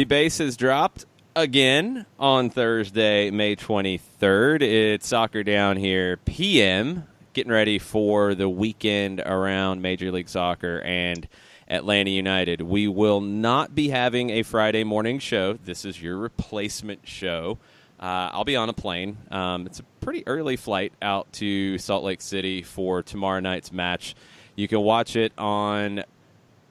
The base has dropped again on Thursday, May 23rd. It's Soccer Down Here PM, getting ready for the weekend around Major League Soccer and Atlanta United. We will not be having a Friday morning show. This is your replacement show. I'll be on a plane. It's a pretty early flight out to Salt Lake City for tomorrow night's match. You can watch it on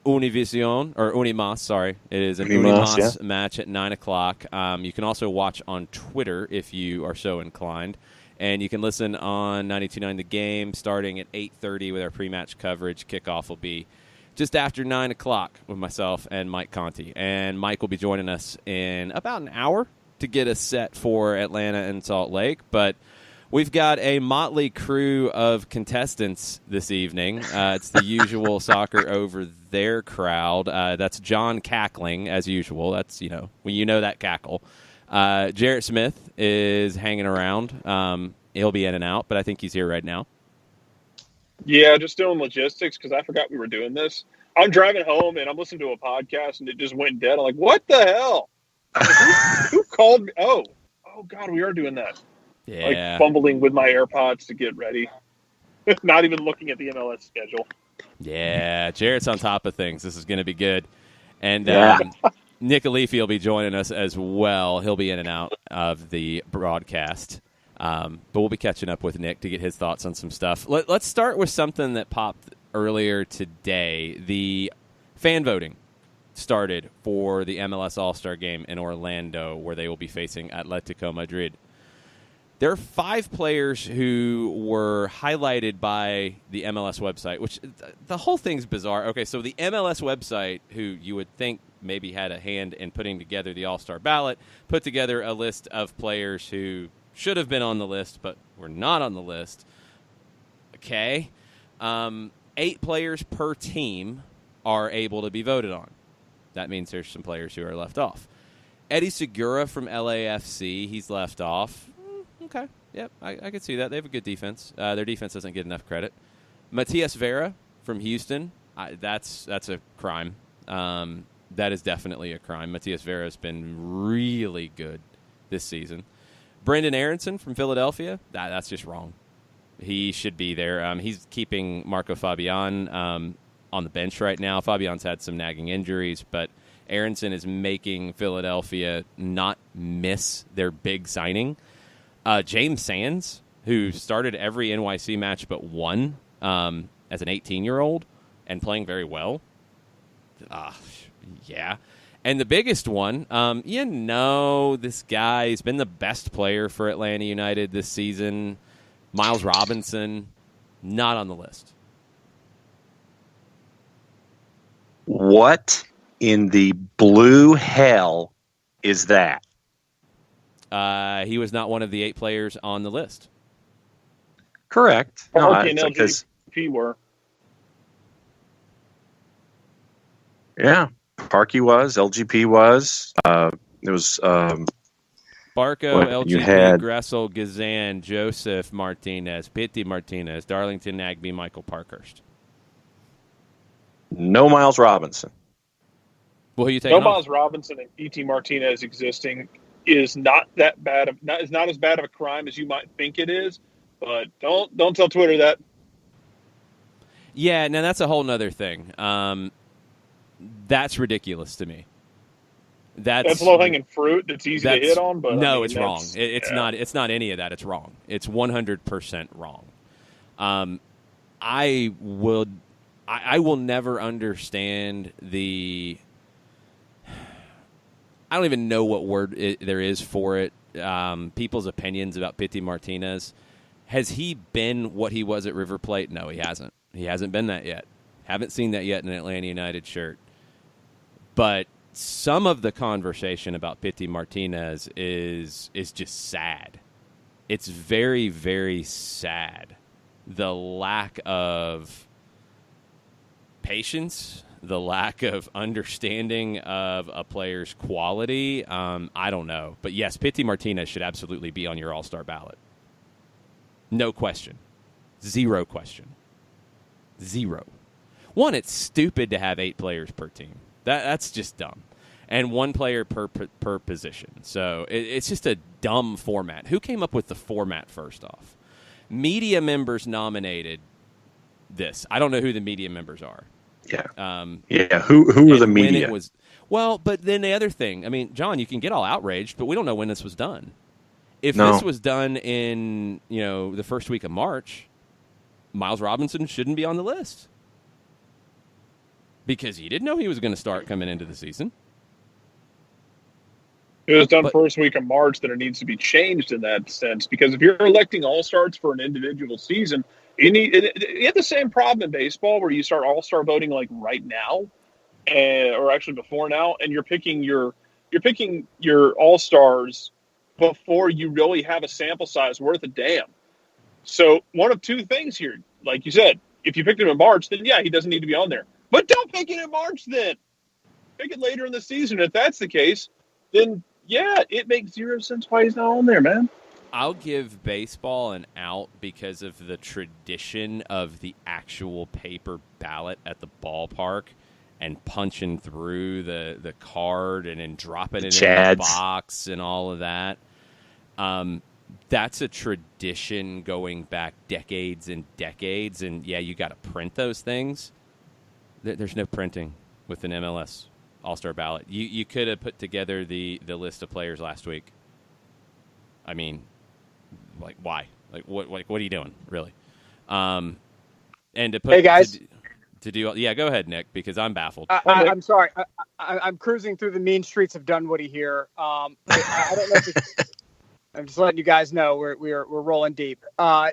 Univision, or Unimas, sorry. It is an Unimas match at 9 o'clock. You can also watch on Twitter if you are so inclined. And you can listen on 92.9 The Game starting at 8:30 with our pre-match coverage. Kickoff will be just after 9 o'clock with myself and Mike Conti. And Mike will be joining us in about an hour to get us set for Atlanta and Salt Lake. But we've got a motley crew of contestants this evening. It's the usual Soccer Over There crowd. That's John cackling, as usual. That's, that cackle. Jarrett Smith is hanging around. He'll be in and out, but I think he's here right now. Yeah, just doing logistics because I forgot we were doing this. I'm driving home, and I'm listening to a podcast, and it just went dead. I'm like, what the hell? Who called me? Oh, God, we are doing that. Yeah. Like fumbling with my AirPods to get ready. Not even looking at the MLS schedule. Yeah, Jarrett's on top of things. This is going to be good. And Nick Alifi will be joining us as well. He'll be in and out of the broadcast. But we'll be catching up with Nick to get his thoughts on some stuff. Let's start with something that popped earlier today. The fan voting started for the MLS All-Star Game in Orlando, where they will be facing Atletico Madrid. There are 5 players who were highlighted by the MLS website, which the whole thing's bizarre. Okay, so the MLS website, who you would think maybe had a hand in putting together the All-Star ballot, put together a list of players who should have been on the list but were not on the list. Okay. 8 players per team are able to be voted on. That means there's some players who are left off. Eddie Segura from LAFC, he's left off. Okay, yep, I can see that. They have a good defense. Their defense doesn't get enough credit. Matias Vera from Houston, that's a crime. That is definitely a crime. Matias Vera has been really good this season. Brendan Aronson from Philadelphia, that's just wrong. He should be there. He's keeping Marco Fabian on the bench right now. Fabian's had some nagging injuries, but Aronson is making Philadelphia not miss their big signing. James Sands, who started every NYC match but one as an 18-year-old and playing very well. Yeah. And the biggest one, this guy, he's been the best player for Atlanta United this season. Miles Robinson, not on the list. What in the blue hell is that? He was not one of the 8 players on the list. Correct. Parky and LGP were. Yeah, Parky was. LGP was. It was. Barco, LGP, Gressel, Gazan, Joseph Martinez, Pity Martinez, Darlington Nagby, Michael Parkhurst. No Miles Robinson. Well, who you taking off? Miles Robinson and E.T. Martinez existing is not that bad is not as bad of a crime as you might think it is, but don't tell Twitter that. Yeah, now that's a whole nother thing. That's ridiculous to me. That's low hanging fruit. That's easy to hit on, but no, it's wrong. It's not. It's not any of that. It's wrong. It's 100% wrong. I will never understand the. I don't even know what word there is for it. People's opinions about Pity Martinez. Has he been what he was at River Plate? No, he hasn't. He hasn't been that yet. Haven't seen that yet in an Atlanta United shirt. But some of the conversation about Pity Martinez is just sad. It's very, very sad. The lack of patience, the lack of understanding of a player's quality, I don't know. But yes, Pity Martinez should absolutely be on your All-Star ballot. No question. Zero question. Zero. One, it's stupid to have 8 players per team. That's just dumb. and one player per position. So it's just a dumb format. Who came up with the format first off? Media members nominated this. I don't know who the media members are. Yeah. Who are the media? But then the other thing, I mean, John, you can get all outraged, but we don't know when this was done. If No. this was done in, the first week of March, Miles Robinson shouldn't be on the list because he didn't know he was going to start coming into the season. It was done first week of March, then it needs to be changed in that sense, because if you're electing all-stars for an individual season, you have the same problem in baseball where you start all-star voting like right now, or actually before now, and you're picking your all-stars before you really have a sample size worth a damn. So one of two things here, like you said, if you picked him in March, then yeah, he doesn't need to be on there. But don't pick it in March then. Pick it later in the season. If that's the case, then yeah, it makes zero sense why he's not on there, man. I'll give baseball an out because of the tradition of the actual paper ballot at the ballpark and punching through the card and then dropping it in the box and all of that. That's a tradition going back decades and decades. And, yeah, you got to print those things. There's no printing with an MLS All-Star ballot. You could have put together the list of players last week. I mean, like, why? Like, what are you doing, really? And to put, hey, guys. To do, yeah, go ahead, Nick, because I'm baffled. I'm sorry. I'm cruising through the mean streets of Dunwoody here. I don't know if I'm just letting you guys know we're rolling deep. I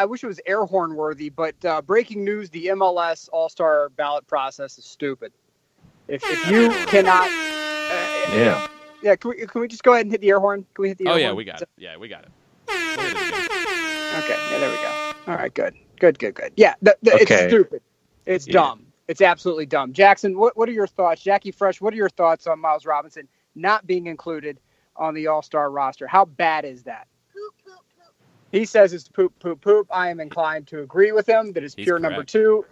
wish it was air horn worthy, but breaking news: the MLS All-Star ballot process is stupid. If you cannot, yeah. Can we just go ahead and hit the air horn? Can we hit the air horn? Yeah, we got it. Yeah, we got it. Okay, yeah, there we go. All right, good. Yeah, it's stupid. It's dumb. It's absolutely dumb. Jackson, what are your thoughts? Jackie Fresh, what are your thoughts on Miles Robinson not being included on the All-Star roster? How bad is that? Poop, poop, poop. He says it's poop, poop, poop. I am inclined to agree with him that it's pure number 2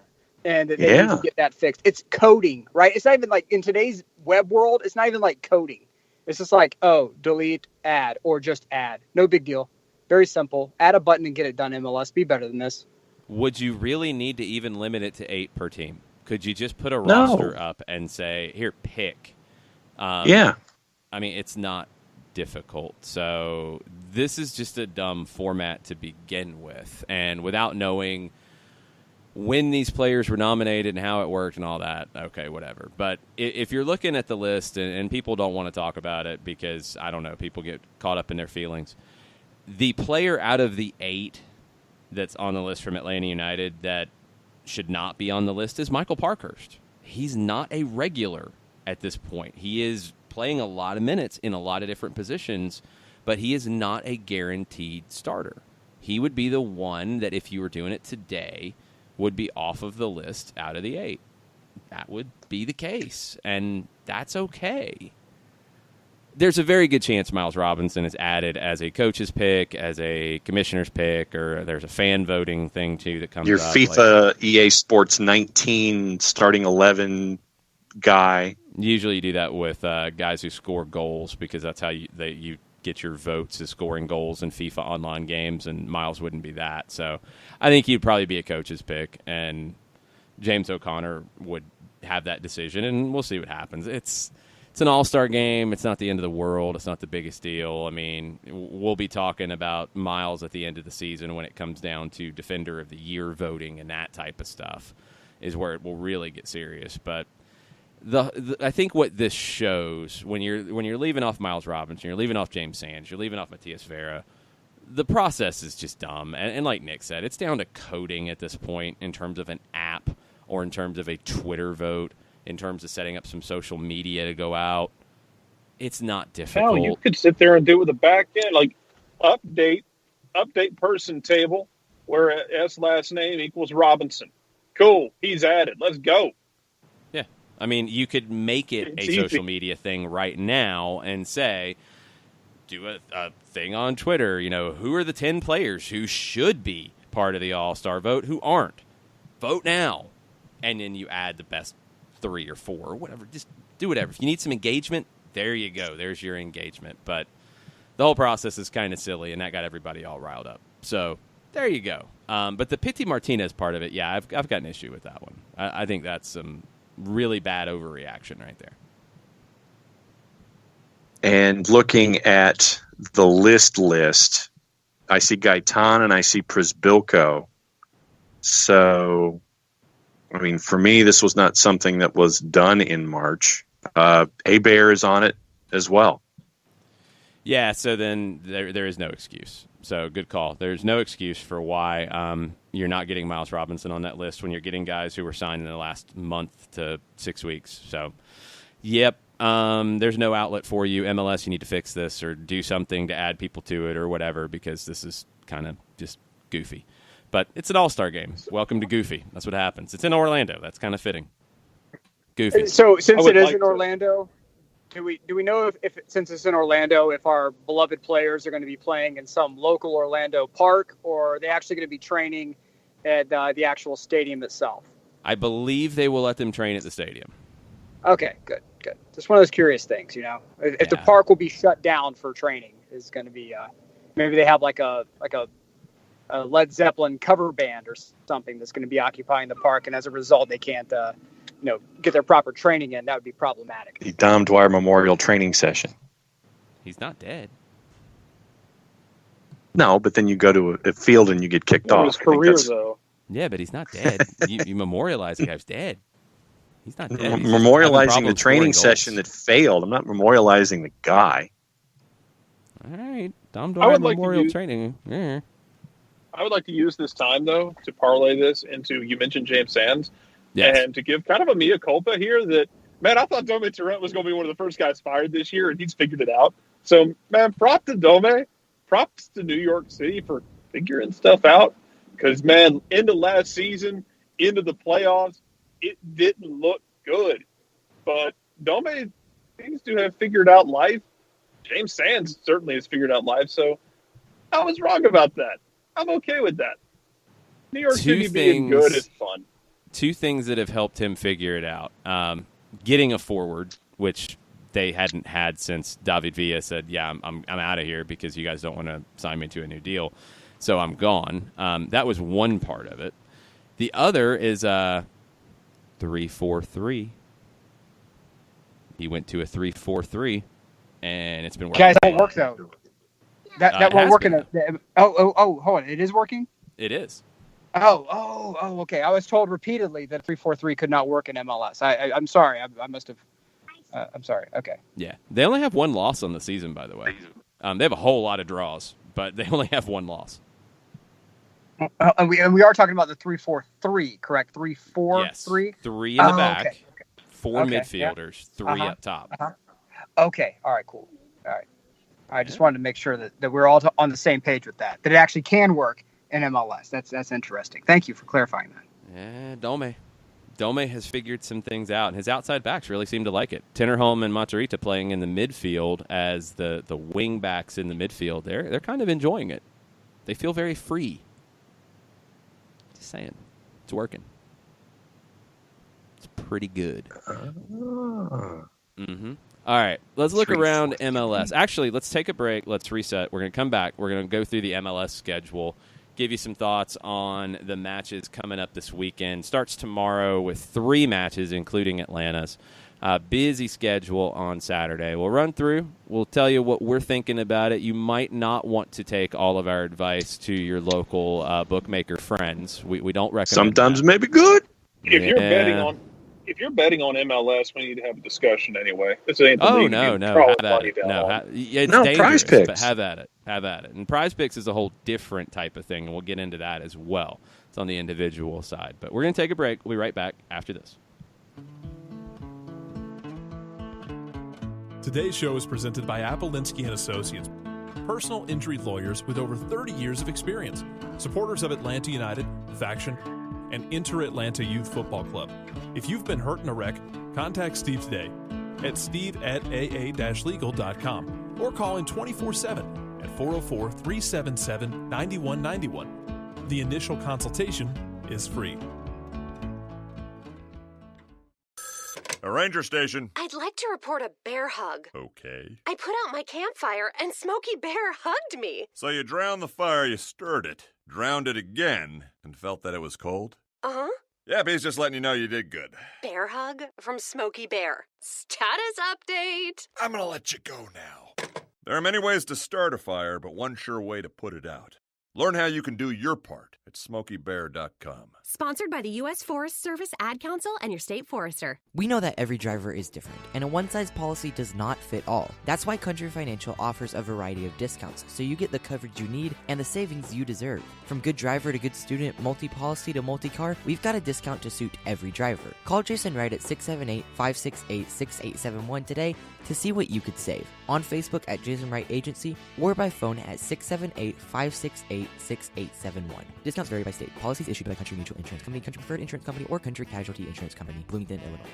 and that they need to get that fixed. It's coding, right? It's not even like in today's web world, it's not even like coding. It's just like, delete, add, or just add. No big deal. Very simple. Add a button and get it done, MLS. Be better than this. Would you really need to even limit it to 8 per team? Could you just put a roster up and say, here, pick? Yeah. I mean, it's not difficult. So this is just a dumb format to begin with. And without knowing when these players were nominated and how it worked and all that, okay, whatever. But if you're looking at the list and people don't want to talk about it because, I don't know, people get caught up in their feelings, the player out of the 8 that's on the list from Atlanta United that should not be on the list is Michael Parkhurst. He's not a regular at this point. He is playing a lot of minutes in a lot of different positions, but he is not a guaranteed starter. He would be the one that, if you were doing it today, would be off of the list out of the 8. That would be the case, and that's okay. There's a very good chance Miles Robinson is added as a coach's pick, as a commissioner's pick, or there's a fan voting thing, too, that comes Your up. FIFA EA Sports 19 starting 11 guy. Usually you do that with guys who score goals because that's how you get your votes, is scoring goals in FIFA online games, and Miles wouldn't be that. So I think he'd probably be a coach's pick, and James O'Connor would have that decision, and we'll see what happens. It's an all-star game. It's not the end of the world. It's not the biggest deal. I mean, we'll be talking about Miles at the end of the season when it comes down to Defender of the Year voting and that type of stuff is where it will really get serious. But I think what this shows, when you're leaving off Miles Robinson, you're leaving off James Sands, you're leaving off Matias Vera, the process is just dumb. And like Nick said, it's down to coding at this point in terms of an app or in terms of a Twitter vote, in terms of setting up some social media to go out. It's not difficult. No, you could sit there and do it with a back end, like update person table where S last name equals Robinson. Cool. He's added. Let's go. Yeah. I mean, you could make it It's a easy. social media thing right now and say, do a thing on Twitter, who are the 10 players who should be part of the All-Star vote who aren't? Vote now. And then you add the best 3 or 4 or whatever. Just do whatever. If you need some engagement, there you go. There's your engagement. But the whole process is kind of silly, and that got everybody all riled up. So there you go. But the Pity Martinez part of it, yeah, I've got an issue with that one. I think that's some really bad overreaction right there. And looking at the list, I see Gaitan and I see Przbilko. So, I mean, for me, this was not something that was done in March. Bear is on it as well. Yeah, so then there is no excuse. So good call. There's no excuse for why you're not getting Miles Robinson on that list when you're getting guys who were signed in the last month to 6 weeks. So, yep, there's no outlet for you. MLS, you need to fix this or do something to add people to it or whatever, because this is kind of just goofy. But it's an all-star game. Welcome to Goofy. That's what happens. It's in Orlando. That's kind of fitting. Goofy. So since it is in Orlando, do we know if since it's in Orlando, if our beloved players are going to be playing in some local Orlando park, or are they actually going to be training at the actual stadium itself? I believe they will let them train at the stadium. Okay, good. Just one of those curious things, you know. If the park will be shut down for training, is going to be maybe they have like a Led Zeppelin cover band or something that's going to be occupying the park, and as a result, they can't get their proper training in. That would be problematic. The Dom Dwyer Memorial Training Session. He's not dead. No, but then you go to a field and you get kicked off. His career, though. Yeah, but he's not dead. you memorialize the guy's dead. He's not dead. He's memorializing the training session that failed. I'm not memorializing the guy. All right. Dom Dwyer Memorial Training. Yeah. I would like to use this time, though, to parlay this into, you mentioned James Sands, yes, and to give kind of a mea culpa here that, man, I thought Dome Torrent was going to be one of the first guys fired this year, and he's figured it out. So, man, props to Dome. Props to New York City for figuring stuff out. Because, man, into last season, into the playoffs, it didn't look good. But Dome seems to have figured out life. James Sands certainly has figured out life. So I was wrong about that. I'm okay with that. New York City being good is fun. Two things that have helped him figure it out. Getting a forward, which they hadn't had since David Villa said, yeah, I'm out of here because you guys don't want to sign me to a new deal. So I'm gone. That was one part of it. The other is 3-4-3. He went to a 3-4-3, and it's been working. Guys, that won't work, though. That won't work hold on. It is working? It is. Oh, okay. I was told repeatedly that 3-4-3 could not work in MLS. I'm sorry. I must have. I'm sorry. Okay. Yeah. They only have one loss on the season, by the way. They have a whole lot of draws, but they only have one loss. And we are talking about the 3-4-3, correct? 3-4-3? Yes. 3 in the back, okay. 4 midfielders, 3 up top. Okay. All right, cool. All right. I just wanted to make sure that we're all on the same page with that it actually can work in MLS. That's interesting. Thank you for clarifying that. Yeah, Dome has figured some things out, and his outside backs really seem to like it. Tinnerholm and Matarrita playing in the midfield as the wing backs in the midfield. They're kind of enjoying it. They feel very free. Just saying. It's working. It's pretty good. Mm-hmm. All right, let's look around MLS. Actually, let's take a break. Let's reset. We're going to come back. We're going to go through the MLS schedule, give you some thoughts on the matches coming up this weekend. Starts tomorrow with 3 matches, including Atlanta's. Busy schedule on Saturday. We'll run through. We'll tell you what we're thinking about it. You might not want to take all of our advice to your local bookmaker friends. We don't recommend Sometimes that. it may be good. If you're betting on MLS, we need to have a discussion anyway. This ain't the league. No. Have at it. It's dangerous, Prize Picks. but have at it. And Prize Picks is a whole different type of thing, and we'll get into that as well. It's on the individual side. But we're going to take a break. We'll be right back after this. Today's show is presented by Appolinsky & Associates, personal injury lawyers with over 30 years of experience, supporters of Atlanta United, Faction, and Inter-Atlanta Youth Football Club. If you've been hurt in a wreck, contact Steve today at steve@aa-legal.com or call in 24/7 at 404-377-9191. The initial consultation is free. A ranger station. I'd like to report a bear hug. Okay. I put out my campfire and Smokey Bear hugged me. So you drowned the fire, you stirred it, drowned it again, and felt that it was cold? Uh-huh. Yep, he's just letting you know you did good. Bear hug from Smokey Bear. Status update. I'm gonna let you go now. There are many ways to start a fire, but one sure way to put it out. Learn how you can do your part at SmokeyBear.com. Sponsored by the U.S. Forest Service Ad Council and your state forester. We know that every driver is different, and a one-size policy does not fit all. That's why Country Financial offers a variety of discounts, so you get the coverage you need and the savings you deserve. From good driver to good student, multi-policy to multi-car, we've got a discount to suit every driver. Call Jason Wright at 678-568-6871 today to see what you could save. On Facebook at Jason Wright Agency or by phone at 678-568-6871. Discounts vary by state. Policies issued by Country Mutual Insurance Company, Country Preferred Insurance Company, or Country Casualty Insurance Company, Bloomington, Illinois.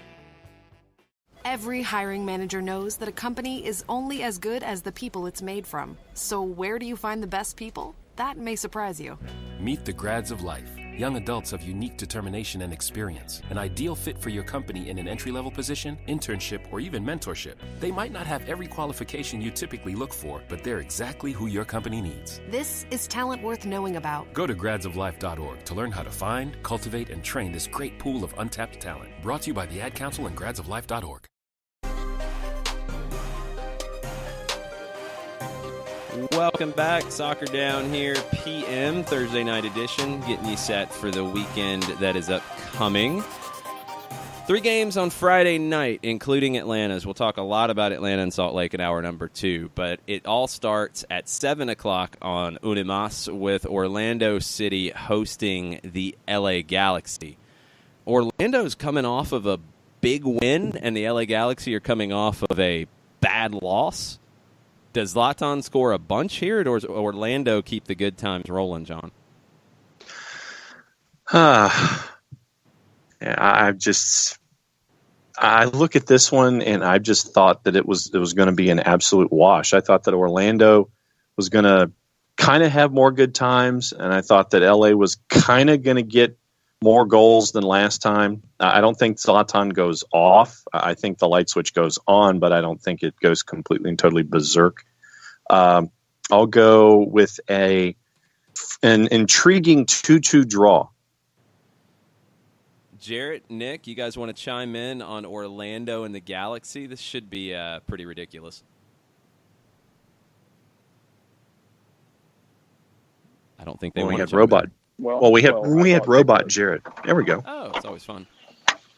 Every hiring manager knows that a company is only as good as the people it's made from. So where do you find the best people? That may surprise you. Meet the grads of life. Young adults of unique determination and experience. An ideal fit for your company in an entry-level position, internship, or even mentorship. They might not have every qualification you typically look for, but they're exactly who your company needs. This is talent worth knowing about. Go to gradsoflife.org to learn how to find, cultivate, and train this great pool of untapped talent. Brought to you by the Ad Council and gradsoflife.org. Welcome back. Soccer Down Here PM, Thursday night edition, getting you set for the weekend that is upcoming. 3 games on Friday night, including Atlanta's. We'll talk a lot about Atlanta and Salt Lake in hour number 2, but it all starts at 7 o'clock on Unimas with Orlando City hosting the LA Galaxy. Orlando's coming off of a big win, and the LA Galaxy are coming off of a bad loss. Does Zlatan score a bunch here, or does Orlando keep the good times rolling, John? I look at this one and I just thought that it was going to be an absolute wash. I thought that Orlando was going to kind of have more good times, and I thought that LA was kind of going to get more goals than last time. I don't think Zlatan goes off. I think the light switch goes on, but I don't think it goes completely and totally berserk. I'll go with an intriguing 2-2 draw. Jarrett, Nick, you guys want to chime in on Orlando and the Galaxy? This should be pretty ridiculous. I don't think they want to robot. We had robot Jarrett. There we go. Oh, it's always fun.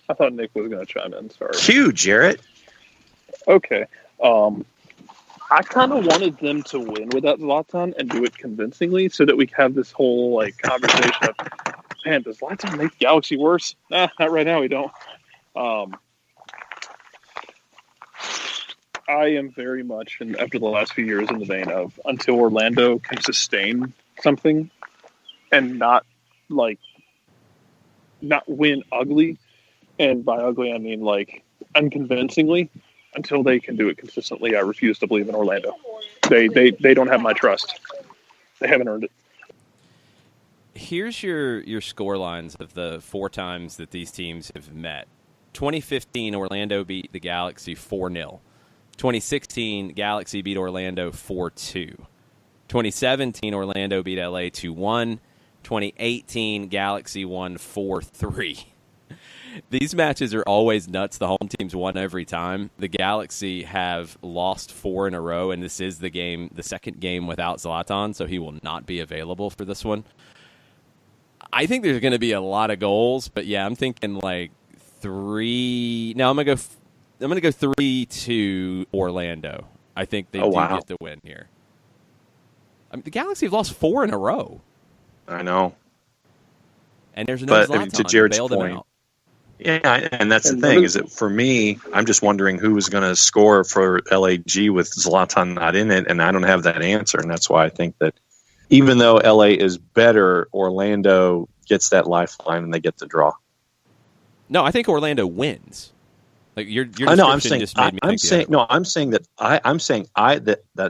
I thought Nick was going to chime in. Sorry. Cue, Jarrett. Okay. I kind of wanted them to win without Zlatan and do it convincingly, so that we have this whole conversation of, man, does Zlatan make Galaxy worse? Nah, not right now. We don't. I am very much, and after the last few years, in the vein of until Orlando can sustain something and not win ugly, and by ugly I mean unconvincingly. Until they can do it consistently, I refuse to believe in Orlando. They don't have my trust. They haven't earned it. Here's your score lines of the 4 times that these teams have met. 2015, Orlando beat the Galaxy 4-0. 2016, Galaxy beat Orlando 4-2. 2017, Orlando beat LA 2-1. 2018, Galaxy won 4-3. These matches are always nuts. The home team's won every time. The Galaxy have lost 4 in a row, and this is the second game without Zlatan, so he will not be available for this one. I think there's going to be a lot of goals, but yeah, I'm thinking 3. No, I'm going to go 3-2 Orlando. I think they get the win here. I mean, the Galaxy have lost 4 in a row. I know. And there's no Zlatan to Jared's bail point. them out. Yeah, and that's the thing, is that for me, I'm just wondering who is going to score for LAG with Zlatan not in it, and I don't have that answer, and that's why I think that even though LA is better, Orlando gets that lifeline and they get the draw. No, I think Orlando wins. Your I'm saying that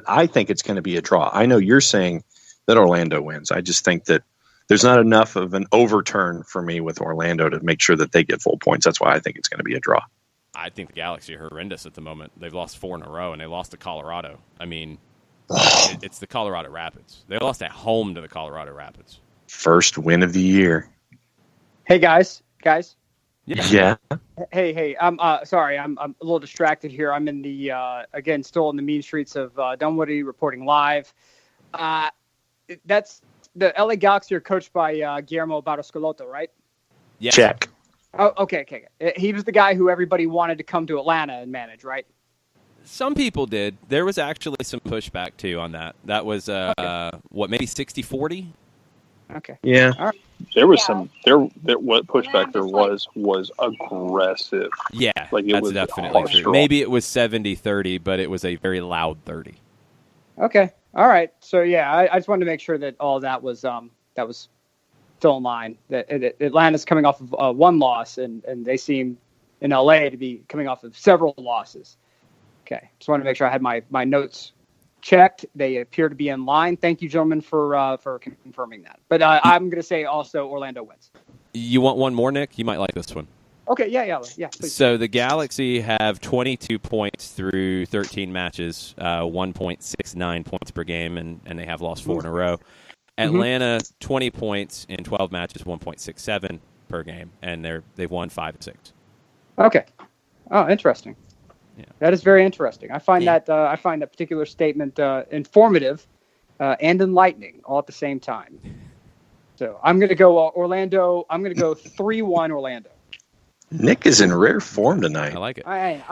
I think it's going to be a draw. I know you're saying that Orlando wins. I just think that there's not enough of an overturn for me with Orlando to make sure that they get full points. That's why I think it's going to be a draw. I think the Galaxy are horrendous at the moment. They've lost 4 in a row, and they lost to Colorado. I mean, it's the Colorado Rapids. They lost at home to the Colorado Rapids. First win of the year. Hey, guys. Yeah. Hey. I'm sorry. I'm a little distracted here. I'm in the again still in the mean streets of Dunwoody, reporting live. That's the LA Galaxy are coached by Guillermo Barros-Schelotto, right? Yes. Check. Oh, okay. He was the guy who everybody wanted to come to Atlanta and manage, right? Some people did. There was actually some pushback too on that. That was maybe 60-40? Okay. Yeah. All right. There was what pushback there was aggressive. Yeah, like that's definitely true. Maybe it was 70-30, but it was a very loud 30. Okay. All right. So yeah, I just wanted to make sure that all that was still in line. That Atlanta's coming off of one loss, and they seem in LA to be coming off of several losses. Okay. Just wanted to make sure I had my notes checked. They appear to be in line. Thank you, gentlemen, for confirming that. But I'm going to say also Orlando wins. You want one more, Nick? You might like this one. Okay, yeah, please. So the Galaxy have 22 points through 13 matches, 1.69 points per game, and they have lost 4 in a row. Atlanta, 20 points in 12 matches, 1.67 per game, and they've won 5 and 6. Okay. Oh, interesting. Yeah. That is very interesting. I find that particular statement informative and enlightening all at the same time. So I'm going to go Orlando. I'm going to go 3-1 Orlando. Nick is in rare form tonight. I like it. I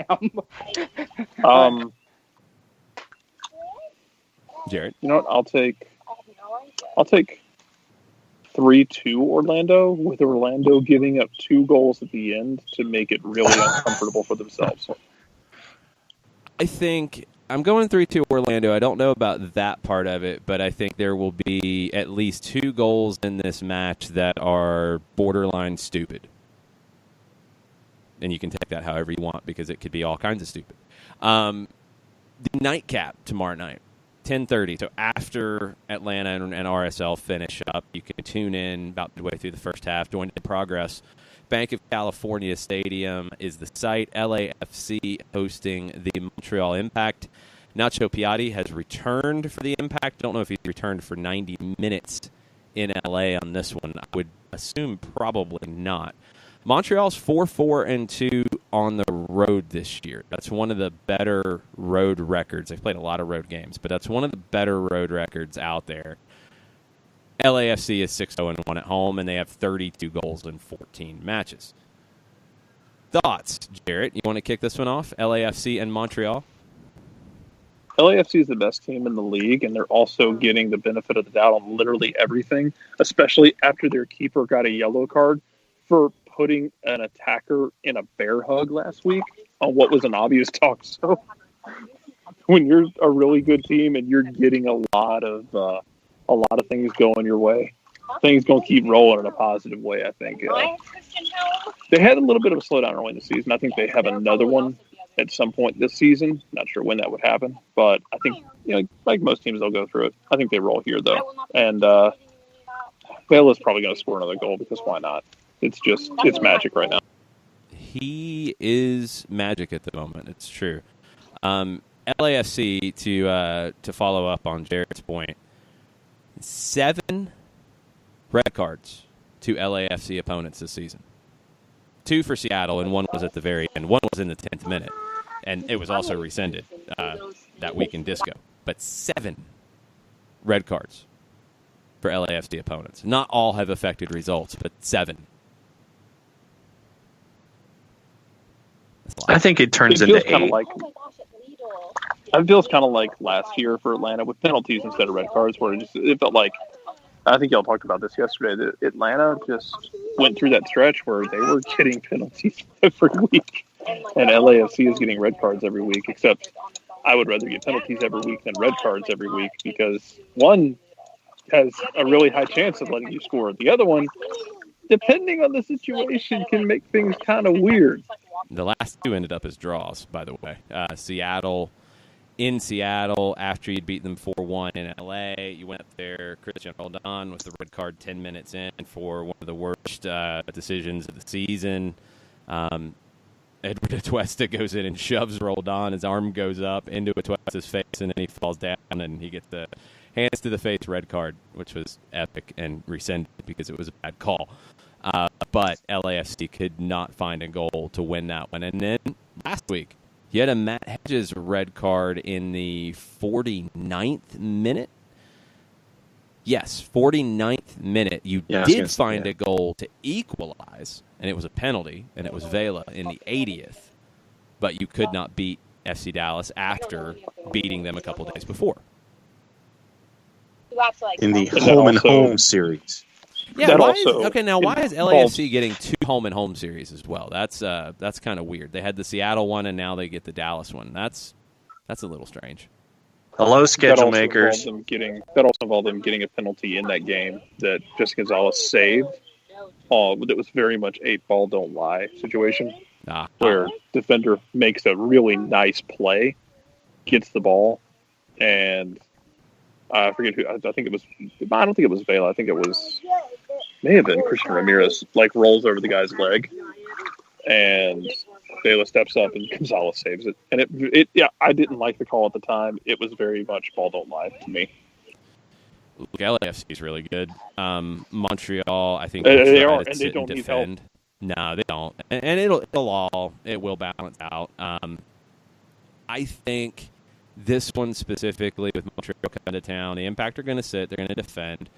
am. Jared, you know what? I'll take 3-2 Orlando, with Orlando giving up 2 goals at the end to make it really uncomfortable for themselves. I think I'm going 3-2 Orlando. I don't know about that part of it, but I think there will be at least 2 goals in this match that are borderline stupid. And you can take that however you want, because it could be all kinds of stupid. The nightcap tomorrow night, 10:30. So after Atlanta and RSL finish up, you can tune in about midway through the first half. Join in progress. Bank of California Stadium is the site. LAFC hosting the Montreal Impact. Nacho Piatti has returned for the Impact. I don't know if he's returned for 90 minutes in LA on this one. I would assume probably not. Montreal's 4-4-2 on the road this year. That's one of the better road records. They've played a lot of road games, but that's one of the better road records out there. LAFC is 6-0-1 at home, and they have 32 goals in 14 matches. Thoughts, Jarrett? You want to kick this one off? LAFC and Montreal? LAFC is the best team in the league, and they're also getting the benefit of the doubt on literally everything, especially after their keeper got a yellow card for putting an attacker in a bear hug last week on what was an obvious talk. So when you're a really good team and you're getting a lot of things going your way, things gonna keep rolling in a positive way. I think they had a little bit of a slowdown early in the season. I think they have another one at some point this season. Not sure when that would happen, but I think like most teams, they'll go through it. I think they roll here though, and Vela's probably gonna score another goal, because why not? It's magic right now. He is magic at the moment. It's true. LAFC, to follow up on Jared's point, 7 red cards to LAFC opponents this season. 2 for Seattle, and 1 was at the very end. 1 was in the 10th minute, and it was also rescinded that week in Disco. But 7 red cards for LAFC opponents. Not all have affected results, but 7. I think it turns into 8. It feels kind of like last year for Atlanta with penalties instead of red cards, where it felt like, I think y'all talked about this yesterday, that Atlanta just went through that stretch where they were getting penalties every week, and LAFC is getting red cards every week, except I would rather get penalties every week than red cards every week, because one has a really high chance of letting you score. The other one, depending on the situation, can make things kind of weird. The last 2 ended up as draws, by the way. Seattle, after you'd beaten them 4-1 in LA, you went up there. Christian Roldan with the red card 10 minutes in for one of the worst decisions of the season. Edward Atuesta goes in and shoves Roldan. His arm goes up into Atuesta's face, and then he falls down, and he gets the hands to the face red card, which was epic and rescinded because it was a bad call. But LAFC could not find a goal to win that one. And then last week, you had a Matt Hedges red card in the 49th minute. Yes, 49th minute. You did find a goal to equalize, and it was a penalty, and it was Vela in the 80th. But you could not beat FC Dallas after beating them a couple days before. In the home and home series. Yeah, why is LAFC getting 2 home and home series as well? That's kind of weird. They had the Seattle one, and now they get the Dallas one. That's a little strange. Hello, schedule makers. That also involved them getting a penalty in that game that Jesse Gonzalez saved. That was very much a ball don't lie situation, where defender makes a really nice play, gets the ball, and I forget who. I don't think it was Vela. I think it may have been Christian Ramirez. Rolls over the guy's leg, and Vela steps up and Gonzalez saves it. And I didn't like the call at the time. It was very much ball don't lie to me. Look, LAFC is really good. Montreal, I think they are, and they don't need help. No, they don't, and it will balance out. I think this one specifically with Montreal coming to town, the Impact are going to sit. They're going to defend.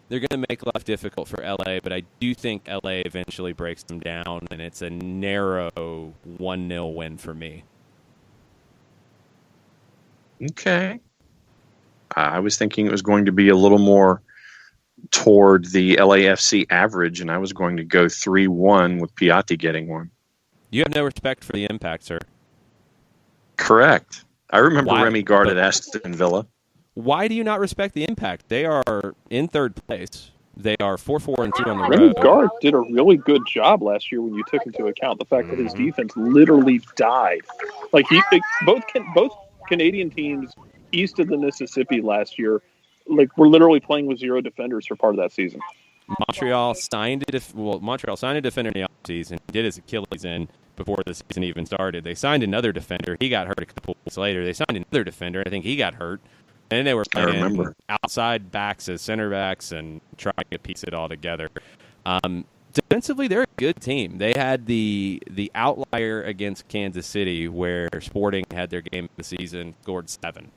They're going to make life difficult for LA, but I do think LA eventually breaks them down, and it's a narrow 1-0 win for me. Okay. I was thinking it was going to be a little more toward the LAFC average, and I was going to go 3-1 with Piatti getting one. You have no respect for the Impact, sir. Correct. I remember Remy Gard at Aston Villa. Why do you not respect the Impact? They are in third place. They are 4-4-2 on the road. Remy Gard did a really good job last year when you took into account the fact that his defense literally died. Both Canadian teams east of the Mississippi last year, were literally playing with 0 defenders for part of that season. Montreal signed a defender in the offseason, did his Achilles in before the season even started. They signed another defender. He got hurt a couple weeks later. They signed another defender. I think he got hurt. And they were playing outside backs as center backs and trying to piece it all together. Defensively, they're a good team. They had the outlier against Kansas City where Sporting had their game of the season, scored 7.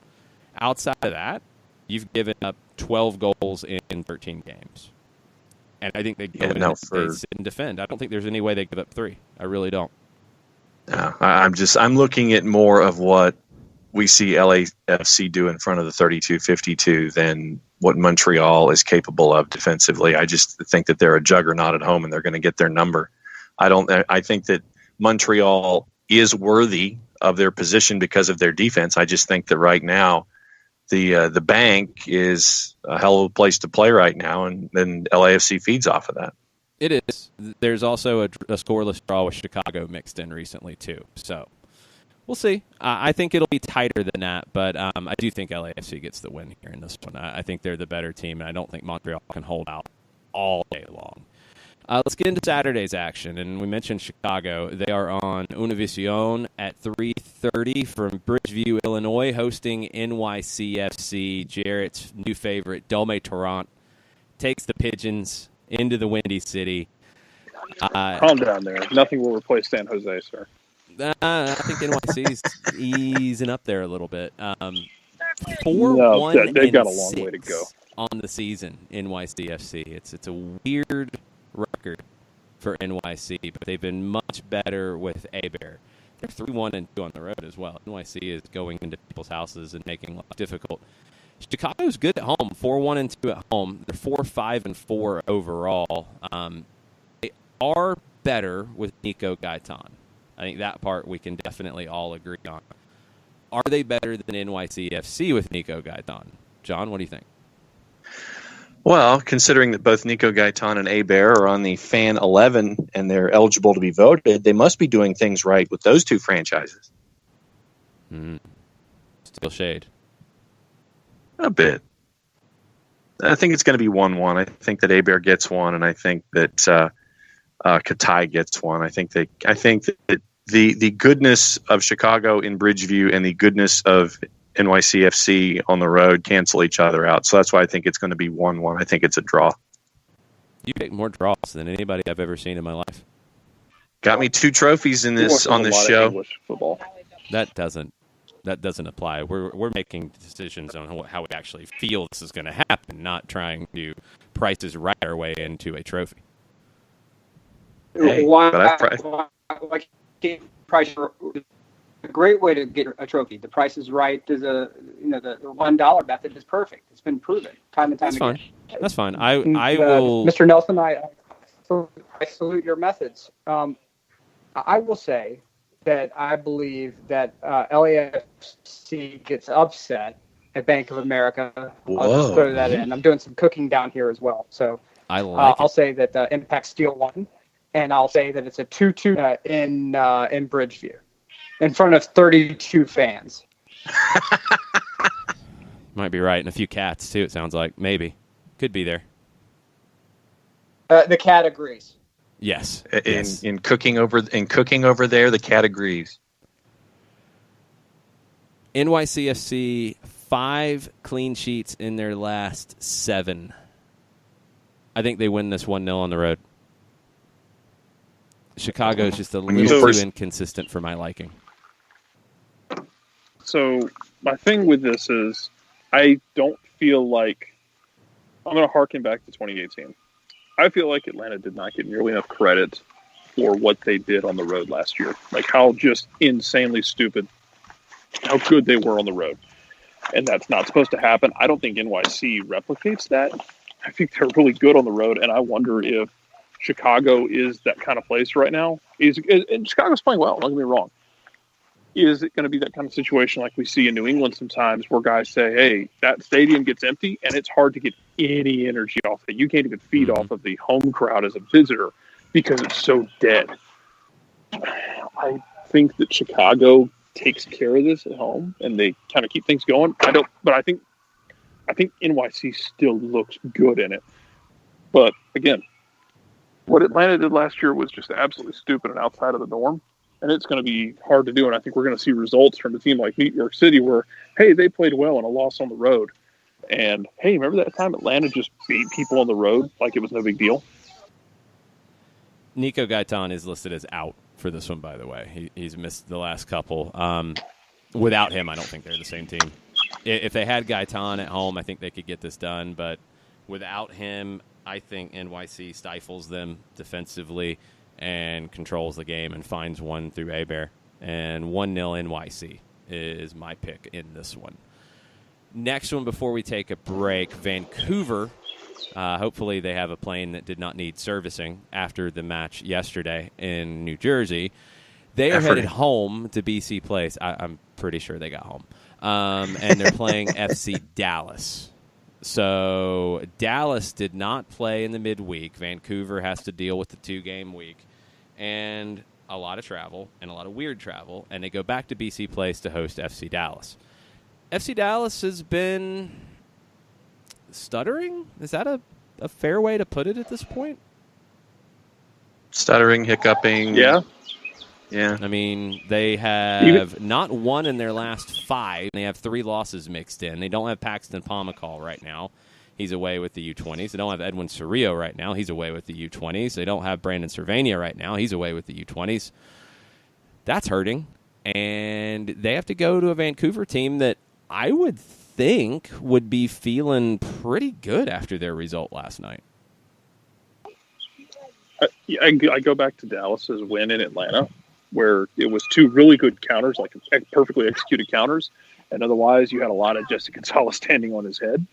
Outside of that, you've given up 12 goals in 13 games. And I think they go in and sit and defend. I don't think there's any way they give up 3. I really don't. No, I'm looking at more of what we see LAFC do in front of the 32-52 than what Montreal is capable of defensively. I just think that they're a juggernaut at home and they're going to get their number. I think that Montreal is worthy of their position because of their defense. I just think that right now the bank is a hell of a place to play right now, and then LAFC feeds off of that. It is. There's also a scoreless draw with Chicago mixed in recently too. So we'll see. I think it'll be tighter than that, but I do think LAFC gets the win here in this one. I think they're the better team, and I don't think Montreal can hold out all day long. Let's get into Saturday's action, and we mentioned Chicago. They are on Univision at 3:30 from Bridgeview, Illinois, hosting NYCFC. Jarrett's new favorite, Dome Torrent, takes the Pigeons into the Windy City. Calm down there. Nothing will replace San Jose, sir. I think NYC's easing up there a little bit. 4-1 they've got a long way to go on the season. NYCFC. It's a weird record for NYC, but they've been much better with Hebert. They're 3-1-2 on the road as well. NYC is going into people's houses and making life difficult. Chicago's good at home, 4-1-2 at home. They're 4-5-4 overall. They are better with Nico Gaitan. I think that part we can definitely all agree on. Are they better than NYCFC with Nico Gaitan? John, what do you think? Well, considering that both Nico Gaitan and Hebert are on the Fan 11 and they're eligible to be voted, they must be doing things right with those two franchises. Still shade. A bit. I think it's going to be 1-1. I think that Hebert gets one, and I think that Katai gets one. I think that the goodness of Chicago in Bridgeview and the goodness of NYCFC on the road cancel each other out. So that's why I think it's going to be 1-1. I think it's a draw. You pick more draws than anybody I've ever seen in my life. Got me 2 trophies on this show. Football. That doesn't apply. We're making decisions on how we actually feel this is going to happen, not trying to prices right our way into a trophy. Hey, why can't price a great way to get a trophy? The Price is Right is the $1 method is perfect. It's been proven time and time again. That's fine. I will. Mr. Nelson, I salute your methods. I will say that I believe that LAFC gets upset at Bank of America. I'll just throw that in. I'm doing some cooking down here as well. So I'll say that Impact Steel won, and I'll say that it's a 2-2 in Bridgeview in front of 32 fans. Might be right. And a few cats, too, it sounds like. Maybe. Could be there. The cat agrees. Yes. In cooking over there, the cat agrees. NYCFC 5 clean sheets in their last 7. I think they win this 1-0 on the road. Chicago's just a little too inconsistent for my liking. So my thing with this is I don't feel like I'm going to harken back to 2018. I feel like Atlanta did not get nearly enough credit for what they did on the road last year. Like how just insanely stupid, how good they were on the road. And that's not supposed to happen. I don't think NYC replicates that. I think they're really good on the road, and I wonder if Chicago is that kind of place right now. And Chicago's playing well, don't get me wrong. Is it going to be that kind of situation like we see in New England sometimes where guys say, hey, that stadium gets empty and it's hard to get any energy off it. You can't even feed off of the home crowd as a visitor because it's so dead. I think that Chicago takes care of this at home and they kind of keep things going. But I think NYC still looks good in it. But again, what Atlanta did last year was just absolutely stupid and outside of the norm. And it's going to be hard to do. And I think we're going to see results from a team like New York City where, hey, they played well in a loss on the road. And, hey, remember that time Atlanta just beat people on the road like it was no big deal? Nico Gaitan is listed as out for this one, by the way. He's missed the last couple. Without him, I don't think they're the same team. If they had Gaitan at home, I think they could get this done. But without him, I think NYC stifles them defensively and controls the game and finds one through Hebert. And 1-0 NYC is my pick in this one. Next one before we take a break, Vancouver. Hopefully they have a plane that did not need servicing after the match yesterday in New Jersey. They are headed home to BC Place. I'm pretty sure they got home. And they're playing FC Dallas. So Dallas did not play in the midweek. Vancouver has to deal with the 2-game week and a lot of travel and a lot of weird travel. And they go back to BC Place to host FC Dallas. FC Dallas has been stuttering. Is that a fair way to put it at this point? Stuttering, hiccuping. Yeah. I mean, they have not won in their last 5. They have 3 losses mixed in. They don't have Paxton Pomacall right now. He's away with the U20s. They don't have Edwin Cerrillo right now. He's away with the U20s. They don't have Brandon Cervania right now. He's away with the U20s. That's hurting. And they have to go to a Vancouver team that I would think would be feeling pretty good after their result last night. I go back to Dallas's win in Atlanta, where it was 2 really good counters, like perfectly executed counters, and otherwise you had a lot of Jesse Gonzalez standing on his head.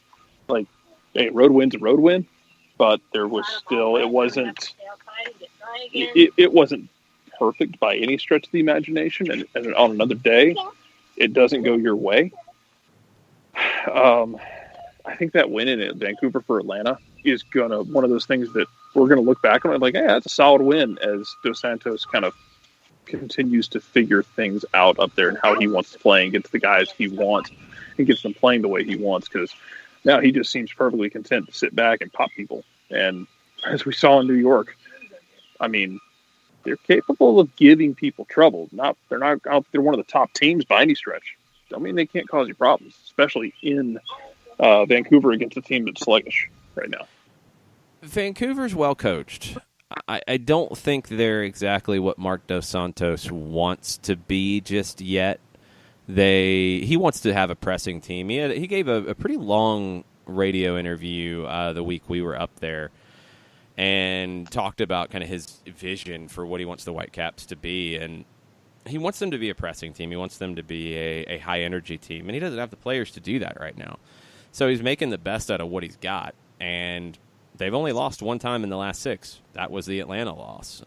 Like, hey, road win's a road win, but there was still it wasn't perfect by any stretch of the imagination. And on another day, it doesn't go your way. I think that win in Vancouver for Atlanta is one of those things that we're gonna look back on and like, hey, that's a solid win as Dos Santos kind of continues to figure things out up there and how he wants to play and gets the guys he wants and gets them playing the way he wants, because now he just seems perfectly content to sit back and pop people. And as we saw in New York, I mean, they're capable of giving people trouble. They're not out there one of the top teams by any stretch. Don't mean they can't cause you problems, especially in Vancouver against a team that's sluggish right now. Vancouver's well coached. I don't think they're exactly what Mark Dos Santos wants to be just yet. He wants to have a pressing team. He gave a pretty long radio interview the week we were up there and talked about kind of his vision for what he wants the Whitecaps to be. And he wants them to be a pressing team. He wants them to be a high-energy team. And he doesn't have the players to do that right now. So he's making the best out of what he's got. And they've only lost one time in the last 6. That was the Atlanta loss.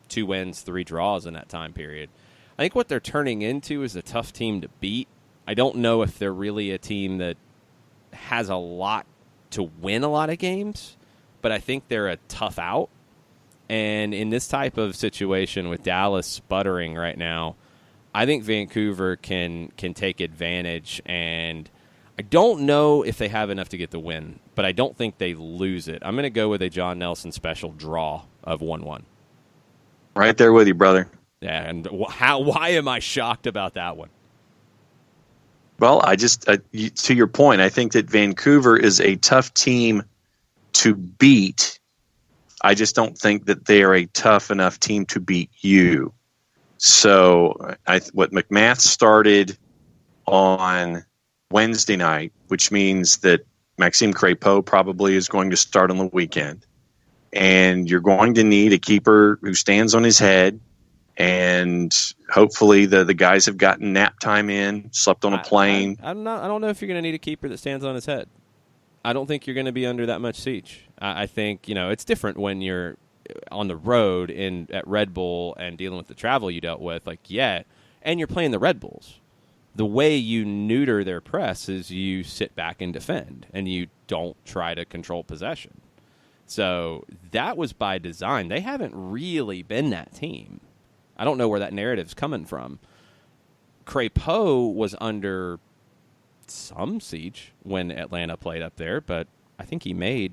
2 wins, 3 draws in that time period. I think what they're turning into is a tough team to beat. I don't know if they're really a team that has a lot to win a lot of games, but I think they're a tough out. And in this type of situation with Dallas sputtering right now, I think Vancouver can take advantage. And I don't know if they have enough to get the win, but I don't think they lose it. I'm going to go with a John Nelson special draw of 1-1. Right there with you, brother. Yeah, and why am I shocked about that one? Well, to your point, I think that Vancouver is a tough team to beat. I just don't think that they are a tough enough team to beat you. So what McMath started on Wednesday night, which means that Maxime Crépeau probably is going to start on the weekend. And you're going to need a keeper who stands on his head. And hopefully the guys have gotten nap time in, slept on a plane. I don't know if you're going to need a keeper that stands on his head. I don't think you're going to be under that much siege. I think, it's different when you're on the road at Red Bull and dealing with the travel you dealt with. And you're playing the Red Bulls. The way you neuter their press is you sit back and defend, and you don't try to control possession. So that was by design. They haven't really been that team. I don't know where that narrative's coming from. Crépeau was under some siege when Atlanta played up there, but I think he made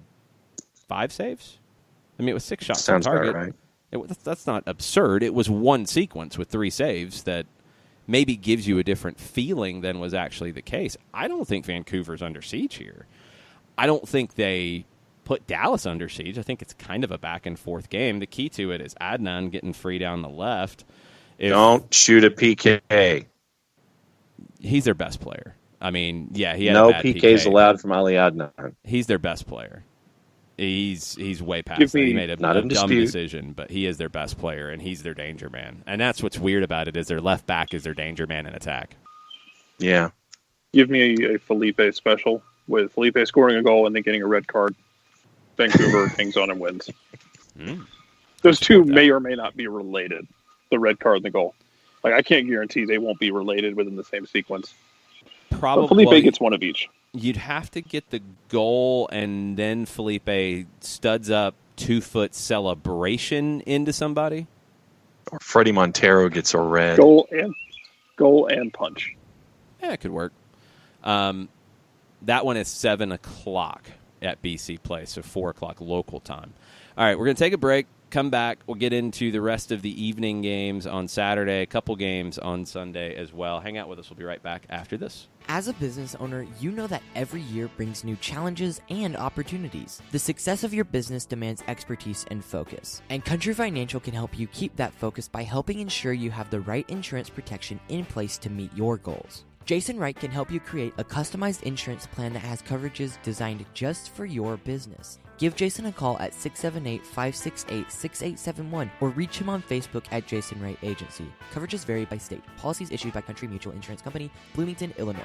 5 saves. I mean, it was 6 shots on target. Sounds about right. That's not absurd. It was one sequence with 3 saves that maybe gives you a different feeling than was actually the case. I don't think Vancouver's under siege here. I don't think they put Dallas under siege. I think it's kind of a back-and-forth game. The key to it is Adnan getting free down the left. Don't shoot a PK. He's their best player. I mean, yeah, he had no a bad PKs allowed from Ali Adnan. He's their best player. He's way past that. He made a dumb decision, but he is their best player, and he's their danger man. And that's what's weird about it is their left back is their danger man in attack. Yeah. Give me a Felipe special with Felipe scoring a goal and then getting a red card. Vancouver hangs on and wins. Those two may or may not be related, the red card and the goal. I can't guarantee they won't be related within the same sequence. Probably. But Felipe gets one of each. You'd have to get the goal, and then Felipe studs up 2-foot celebration into somebody. Or Freddie Montero gets a red. Goal and punch. Yeah, it could work. That one is 7 o'clock at BC Place, so 4 o'clock local time. All right, we're going to take a break. Come back. We'll get into the rest of the evening games on Saturday, a couple games on Sunday as well. Hang out with us. We'll be right back after this. As a business owner, you know that every year brings new challenges and opportunities. The success of your business demands expertise and focus. And Country Financial can help you keep that focus by helping ensure you have the right insurance protection in place to meet your goals. Jason Wright can help you create a customized insurance plan that has coverages designed just for your business. Give Jason a call at 678-568-6871 or reach him on Facebook at Jason Wright Agency. Coverages vary by state. Policies issued by Country Mutual Insurance Company, Bloomington, Illinois.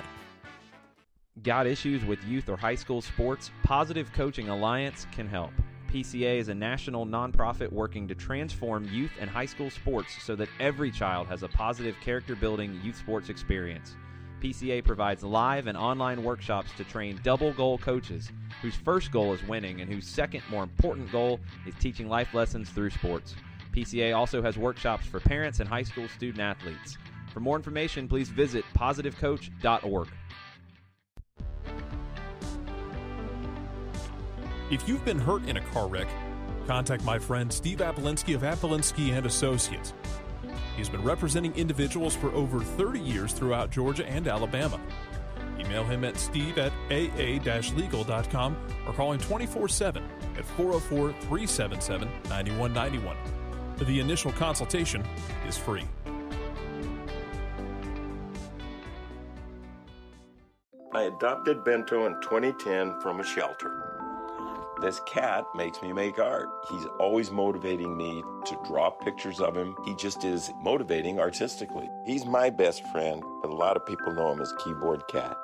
Got issues with youth or high school sports? Positive Coaching Alliance can help. PCA is a national nonprofit working to transform youth and high school sports so that every child has a positive character-building youth sports experience. PCA provides live and online workshops to train double goal coaches whose first goal is winning and whose second, more important goal is teaching life lessons through sports. PCA also has workshops for parents and high school student athletes. For more information, please visit positivecoach.org. If you've been hurt in a car wreck, contact my friend Steve Apolinsky of Apolinsky and Associates. He's been representing individuals for over 30 years throughout Georgia and Alabama. Email him at steve@aa-legal.com or call him 24/7 at 404-377-9191. The initial consultation is free. I adopted Bento in 2010 from a shelter. This cat makes me make art. He's always motivating me to draw pictures of him. He just is motivating artistically. He's my best friend, but a lot of people know him as Keyboard Cat.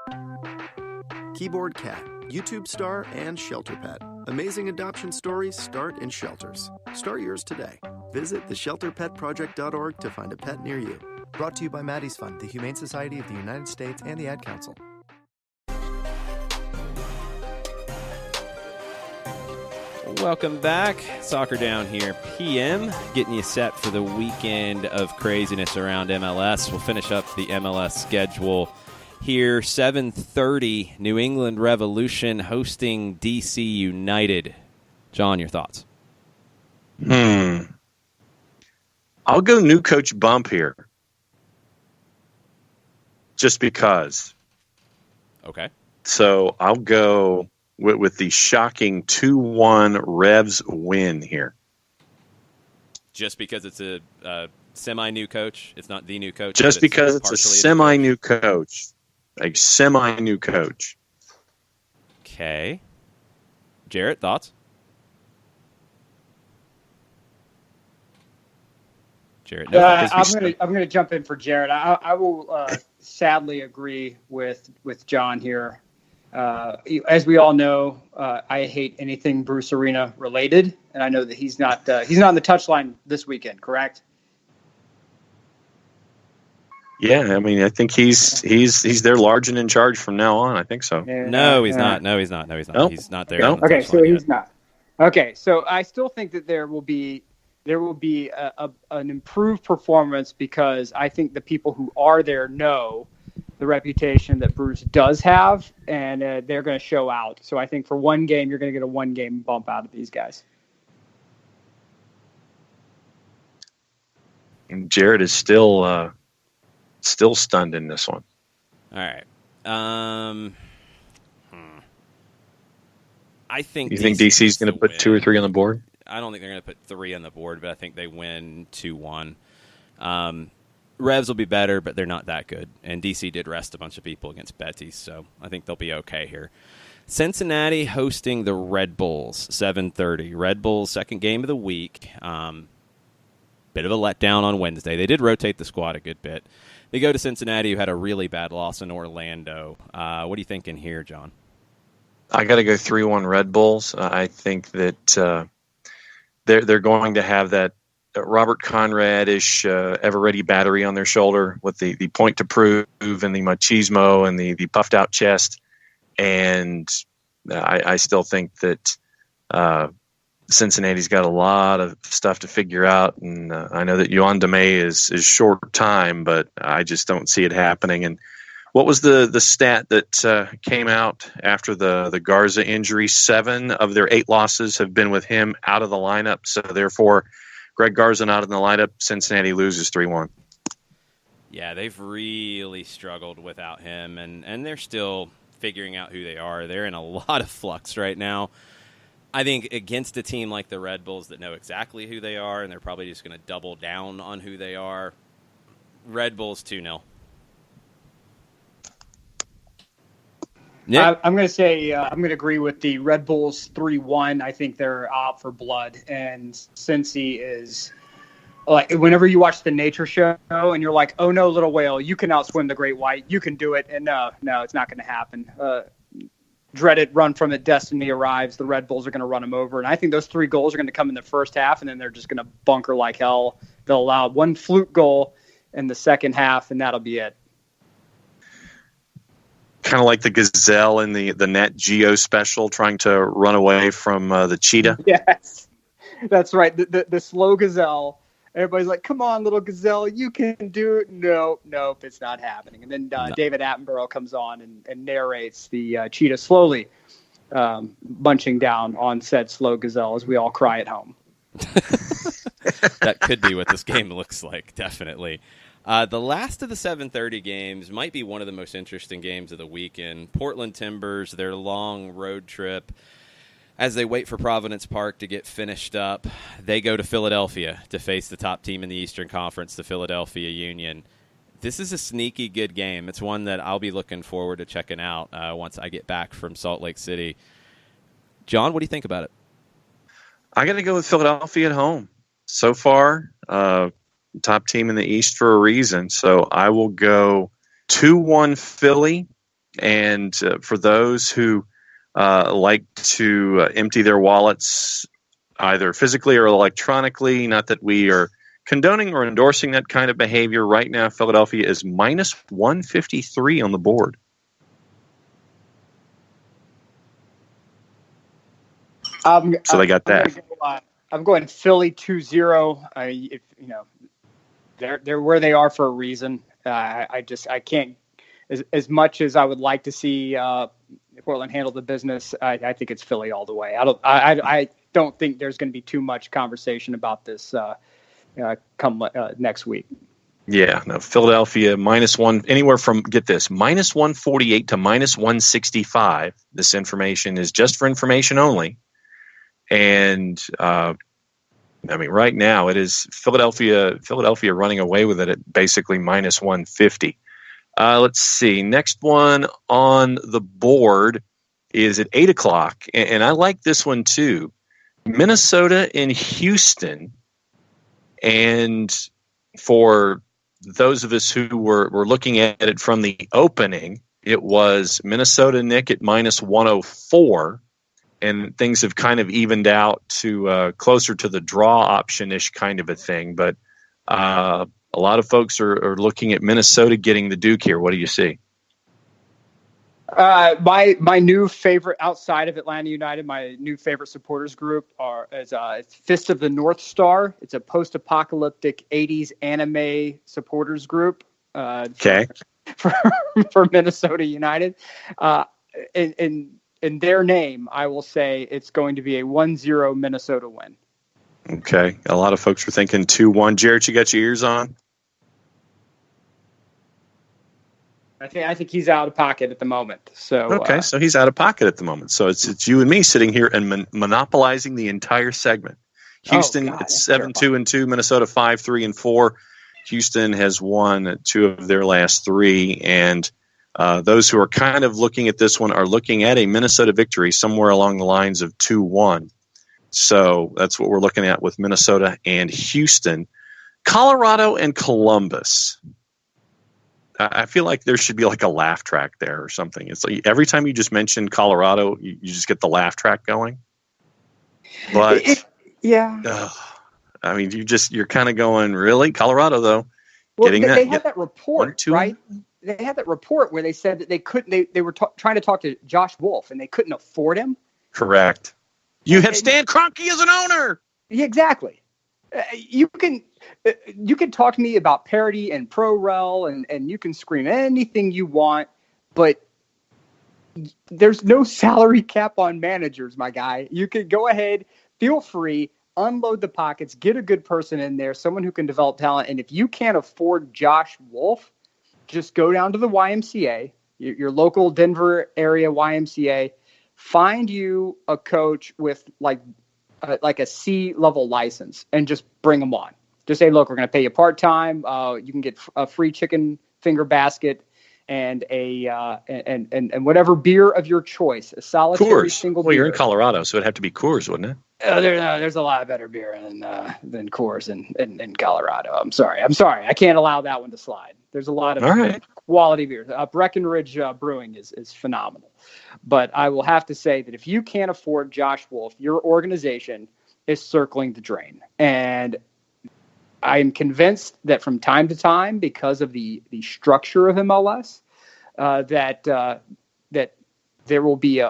Keyboard Cat, YouTube star and shelter pet. Amazing adoption stories start in shelters. Start yours today. Visit theshelterpetproject.org to find a pet near you. Brought to you by Maddie's Fund, the Humane Society of the United States, and the Ad Council. Welcome back. Soccer Down Here PM, getting you set for the weekend of craziness around MLS. We'll finish up the MLS schedule here. 7:30, New England Revolution hosting DC United. John, your thoughts? I'll go new coach bump here. Just because. Okay. So I'll go with the shocking 2-1 Revs win here. Just because it's a semi-new coach? It's not the new coach? Just because it's a semi-new coach. A semi-new coach. Okay. Jarrett, thoughts? Jarrett, no, I'm gonna jump in for Jarrett. I will sadly agree with John here. As we all know, I hate anything Bruce Arena related, and I know that he's not on the touchline this weekend, correct? Yeah, I mean, I think he's there large and in charge from now on. I think so. No, he's not. No, he's not. Nope. He's not there. Nope. Okay, so he's not. Okay, so I still think that there will be an improved performance because I think the people who are there know the reputation that Bruce does have, and they're going to show out. So I think for one game, you're going to get a one-game bump out of these guys. And Jared is still stunned in this one. All right. I think. You think DC's going to put 2 or 3 on the board? I don't think they're going to put 3 on the board, but I think they win 2-1. Revs will be better, but they're not that good. And DC did rest a bunch of people against Betis, so I think they'll be okay here. Cincinnati hosting the Red Bulls, 7:30. Red Bulls, second game of the week. Bit of a letdown on Wednesday. They did rotate the squad a good bit. They go to Cincinnati, who had a really bad loss in Orlando. What are you thinking here, John? I got to go 3-1 Red Bulls. I think that they're going to have that Robert Conrad-ish ever-ready battery on their shoulder with the point to prove and the machismo and the puffed-out chest. And I still think that Cincinnati's got a lot of stuff to figure out. And I know that Yohan Demay is short time, but I just don't see it happening. And what was the stat that came out after the Garza injury? 7 of their 8 losses have been with him out of the lineup. So therefore, Greg Garza not in the lineup. Cincinnati loses 3-1. Yeah, they've really struggled without him, and they're still figuring out who they are. They're in a lot of flux right now. I think against a team like the Red Bulls that know exactly who they are, and they're probably just going to double down on who they are, Red Bulls 2-0. Yeah. I'm going to say I'm going to agree with the Red Bulls 3-1. I think they're out for blood, and Cincy is like whenever you watch the nature show and you're like, oh no, little whale, you can outswim the great white, you can do it, and no, it's not going to happen. Dreaded run from it, destiny arrives. The Red Bulls are going to run them over, and I think those 3 goals are going to come in the first half, and then they're just going to bunker like hell. They'll allow 1 fluke goal in the second half, and that'll be it. Kind of like the gazelle in the Nat Geo special trying to run away from the cheetah. Yes, that's right. The slow gazelle. Everybody's like, come on, little gazelle, you can do it. Nope, it's not happening. And then David Attenborough comes on and narrates the cheetah slowly munching down on said slow gazelle as we all cry at home. That could be what this game looks like, definitely. The last of the 7:30 games might be one of the most interesting games of the weekend. Portland Timbers, their long road trip, as they wait for Providence Park to get finished up, they go to Philadelphia to face the top team in the Eastern Conference, the Philadelphia Union. This is a sneaky good game. It's one that I'll be looking forward to checking out once I get back from Salt Lake City. John, what do you think about it? I got to go with Philadelphia at home. So far, top team in the East for a reason. So I will go 2-1 Philly. And for those who like to empty their wallets either physically or electronically, not that we are condoning or endorsing that kind of behavior, right now Philadelphia is minus 153 on the board. So they got that. I'm going Philly 2-0. They're where they are for a reason. I can't, as much as I would like to see Portland handle the business. I think it's Philly all the way. I don't think there's going to be too much conversation about this come next week. Yeah, no, Philadelphia minus one, anywhere from, get this, minus 148 to minus 165. This information is just for information only. And right now it is Philadelphia running away with it at basically minus 150. Let's see. Next one on the board is at 8 o'clock. And I like this one too. Minnesota and Houston. And for those of us who were looking at it from the opening, it was Minnesota, Nick, at minus 104. And things have kind of evened out to closer to the draw option-ish kind of a thing. But a lot of folks are looking at Minnesota getting the Duke here. What do you see? My new favorite outside of Atlanta United, my new favorite supporters group is Fist of the North Star. It's a post-apocalyptic 80s anime supporters group. Okay. For Minnesota United. In their name, I will say it's going to be a 1-0 Minnesota win. Okay. A lot of folks were thinking 2-1. Jarrett, you got your ears on? I think he's out of pocket at the moment. So okay, so he's out of pocket at the moment. So it's you and me sitting here and monopolizing the entire segment. Houston, it's 7-2-2. Minnesota 5-3-4. Houston has won 2 of their last 3, and those who are kind of looking at this one are looking at a Minnesota victory somewhere along the lines of 2-1. So that's what we're looking at with Minnesota and Houston. Colorado and Columbus. I feel like there should be like a laugh track there or something. It's like every time you just mention Colorado, you just get the laugh track going. But I mean, you're kind of going, really? Colorado, though. Well, they had that report, right? They had that report where they said that they couldn't. They were trying to talk to Josh Wolf, and they couldn't afford him. Correct. You have Stan Kroenke as an owner. Yeah, exactly. You can talk to me about parity and pro-rel, and you can scream anything you want, but there's no salary cap on managers, my guy. You can go ahead, feel free, unload the pockets, get a good person in there, someone who can develop talent. And if you can't afford Josh Wolf, just go down to the YMCA, your local Denver area YMCA, find you a coach with like a C-level license and just bring them on. Just say, look, we're going to pay you part-time. You can get a free chicken finger basket and and whatever beer of your choice, a solitary single beer. Well, you're in Colorado, so it'd have to be Coors, wouldn't it? There's a lot of better beer than Coors in Colorado. I'm sorry. I can't allow that one to slide. There's a lot of quality beers. Breckenridge Brewing is phenomenal. But I will have to say that if you can't afford Josh Wolf, your organization is circling the drain. And I am convinced that from time to time, because of the structure of MLS, that there will be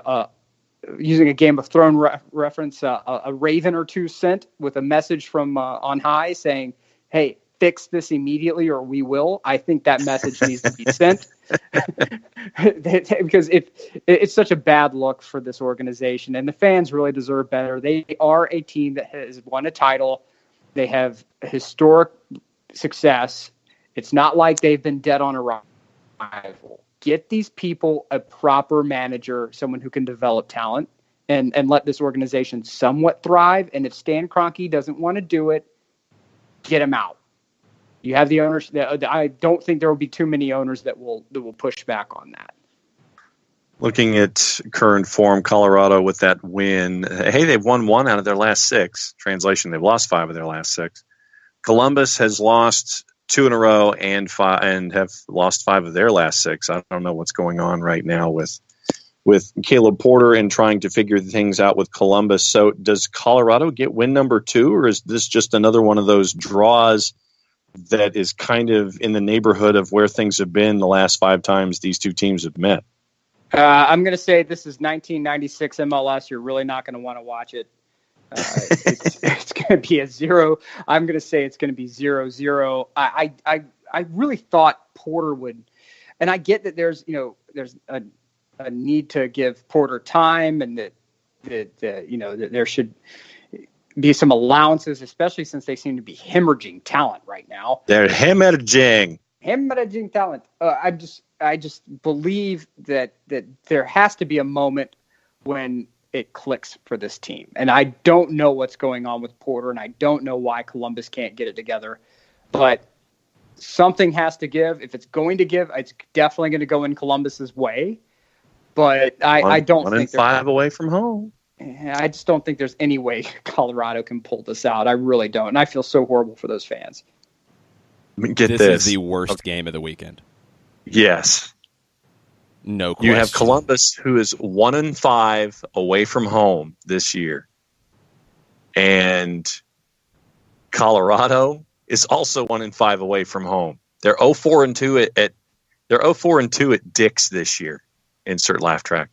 using a Game of Thrones reference, a raven or two sent with a message from on high saying, hey, fix this immediately or we will. I think that message needs to be sent because it's such a bad look for this organization, and the fans really deserve better. They are a team that has won a title. They have historic success. It's not like they've been dead on arrival. Get these people a proper manager, someone who can develop talent and let this organization somewhat thrive. And if Stan Kroenke doesn't want to do it, get him out. You have the owners. I don't think there will be too many owners that will push back on that. Looking at current form, Colorado with that win. Hey, they've won 1 out of their last 6. Translation, they've lost 5 of their last 6. Columbus has lost 2 in a row and have lost 5 of their last 6. I don't know what's going on right now with Caleb Porter and trying to figure things out with Columbus. So does Colorado get win number 2, or is this just another one of those draws that is kind of in the neighborhood of where things have been the last 5 times these two teams have met? I'm going to say this is 1996 MLS. You're really not going to want to watch it. It's going to be a 0. I'm going to say it's going to be 0-0. I really thought Porter would, and I get that there's a need to give Porter time, and that there should be some allowances, especially since they seem to be hemorrhaging talent right now. They're hemorrhaging talent. I just believe that there has to be a moment when it clicks for this team. And I don't know what's going on with Porter, and I don't know why Columbus can't get it together. But something has to give. If it's going to give, it's definitely going to go in Columbus's way. But I don't think 5 away from home. I just don't think there's any way Colorado can pull this out. I really don't. And I feel so horrible for those fans. This is the worst game of the weekend. Yes. No question. You have Columbus, who is 1-5 away from home this year. And Colorado is also 1-5 away from home. They're 0-4-2 at Dick's this year. Insert laugh track.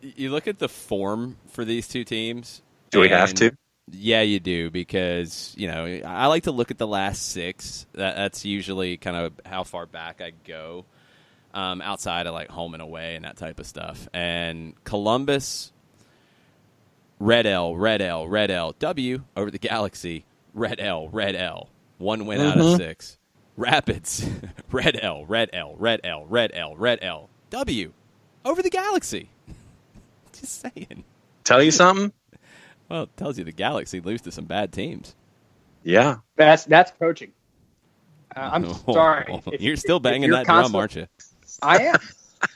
You look at the form for these two teams. Do we have to? Yeah, you do, because I like to look at the last 6. That's usually kind of how far back I go, outside of like home and away and that type of stuff. And Columbus, red L, W over the Galaxy, red L, 1 win out of 6. Rapids, red L, W over the Galaxy. Just saying. Tell you something? Well, it tells you the Galaxy lose to some bad teams. Yeah. That's coaching. I'm sorry. You're still banging that drum, aren't you? I am.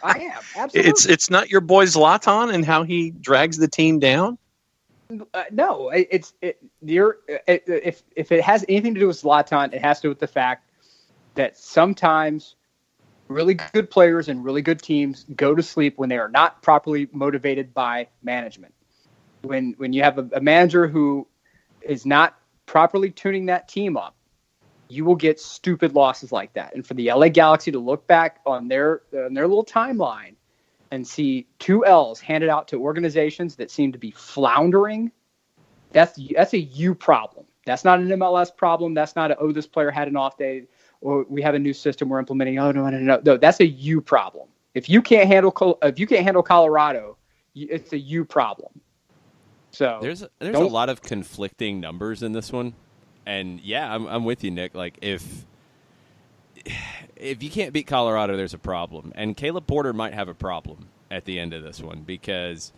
Absolutely. It's not your boy Zlatan and how he drags the team down? No. If it has anything to do with Zlatan, it has to do with the fact that sometimes really good players and really good teams go to sleep when they are not properly motivated by management. When you have a manager who is not properly tuning that team up, you will get stupid losses like that. And for the LA Galaxy to look back on their little timeline and see 2 L's handed out to organizations that seem to be floundering, that's a you problem. That's not an MLS problem. That's not this player had an off day, or we have a new system we're implementing. Oh, no. That's a you problem. If you can't handle Colorado, it's a you problem. So there's a lot of conflicting numbers in this one, and yeah, I'm with you, Nick. Like if you can't beat Colorado, there's a problem, and Caleb Porter might have a problem at the end of this one, because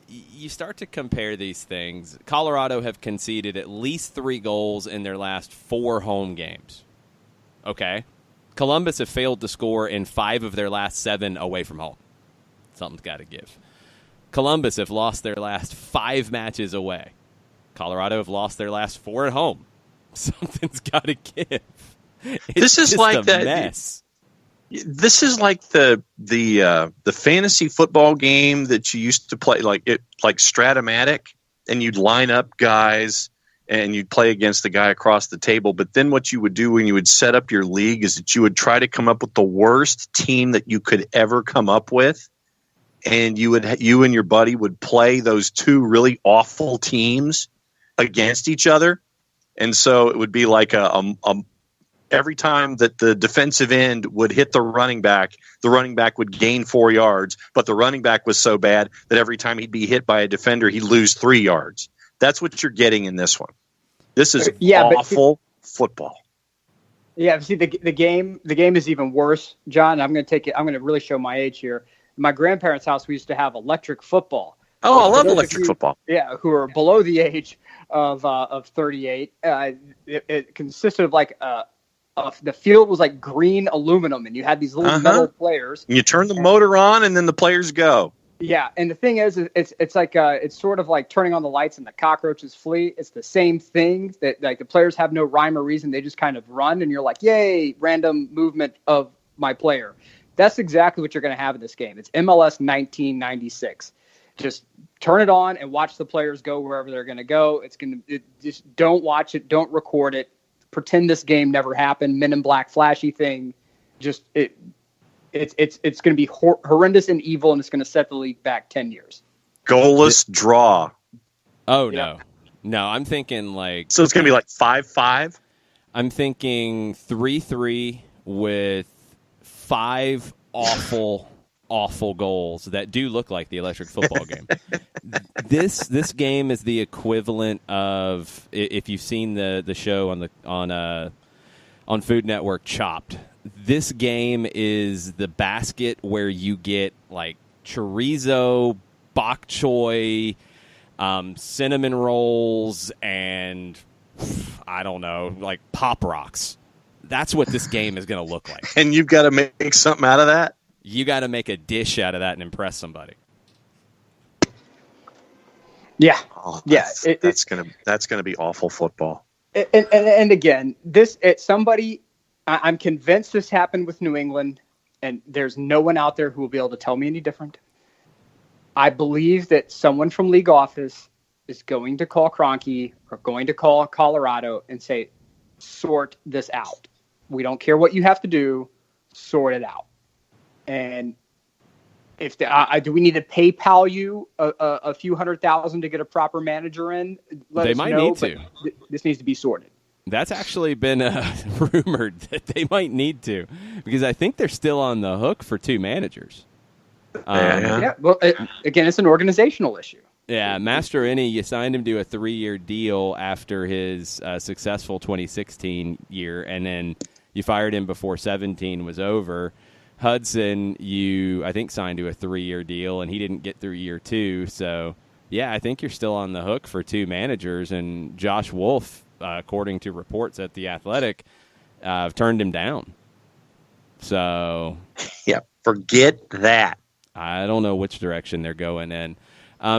you start to compare these things. Colorado have conceded at least 3 goals in their last 4 home games. Okay, Columbus have failed to score in 5 of their last 7 away from home. Something's got to give. Columbus have lost their last 5 matches away. Colorado have lost their last 4 at home. Something's got to give. This is like that mess. This is like the fantasy football game that you used to play, like Stratomatic, and you'd line up guys and you'd play against the guy across the table. But then what you would do when you would set up your league is that you would try to come up with the worst team that you could ever come up with. And you and your buddy would play those 2 really awful teams against each other. And so it would be like every time that the defensive end would hit the running back would gain 4 yards, but the running back was so bad that every time he'd be hit by a defender, he'd lose 3 yards. That's what you're getting in this one. This is awful football. Yeah, see, the game is even worse, John. I'm going to really show my age here. In my grandparents' house, we used to have electric football. Oh, I love electric football. Yeah, who are below the age of 38. It consisted of like the field was like green aluminum, and you had these little metal players. And you turn the motor on, and then the players go. Yeah, and the thing is, it's like it's sort of like turning on the lights and the cockroaches flee. It's the same thing that like the players have no rhyme or reason. They just kind of run, and you're like, yay, random movement of my player. That's exactly what you're going to have in this game. It's MLS 1996. Just turn it on and watch the players go wherever they're going to go. Just don't watch it, don't record it. Pretend this game never happened. Men in Black flashy thing. Just it's going to be horrendous and evil, and it's going to set the league back 10 years. Goalless draw. Oh, no. No, I'm thinking like... So it's going to be like 5-5? I'm thinking 3-3 with 5 awful goals that do look like the electric football game. This game is the equivalent of, if you've seen the show on Food Network, Chopped. This game is the basket where you get like chorizo, bok choy, cinnamon rolls, and I don't know, like Pop Rocks. That's what this game is going to look like. And you've got to make something out of that? You got to make a dish out of that and impress somebody. Yeah. Oh, that's gonna be awful football. And again, I'm convinced this happened with New England, and there's no one out there who will be able to tell me any different. I believe that someone from league office is going to call Kroenke or going to call Colorado and say, sort this out. We don't care what you have to do, sort it out. And if do we need to PayPal you a few $100,000 to get a proper manager in? They might need to. This needs to be sorted. That's actually been rumored that they might need to, because I think they're still on the hook for 2 managers. Yeah. Well, again, it's an organizational issue. Yeah, Mastroeni, you signed him to a 3-year deal after his successful 2016 year, and then you fired him before 17 was over. Hudson, you, I think, signed to a 3-year deal, and he didn't get through year 2. So, yeah, I think you're still on the hook for 2 managers. And Josh Wolf, according to reports at The Athletic, turned him down. So, yeah, forget that. I don't know which direction they're going in.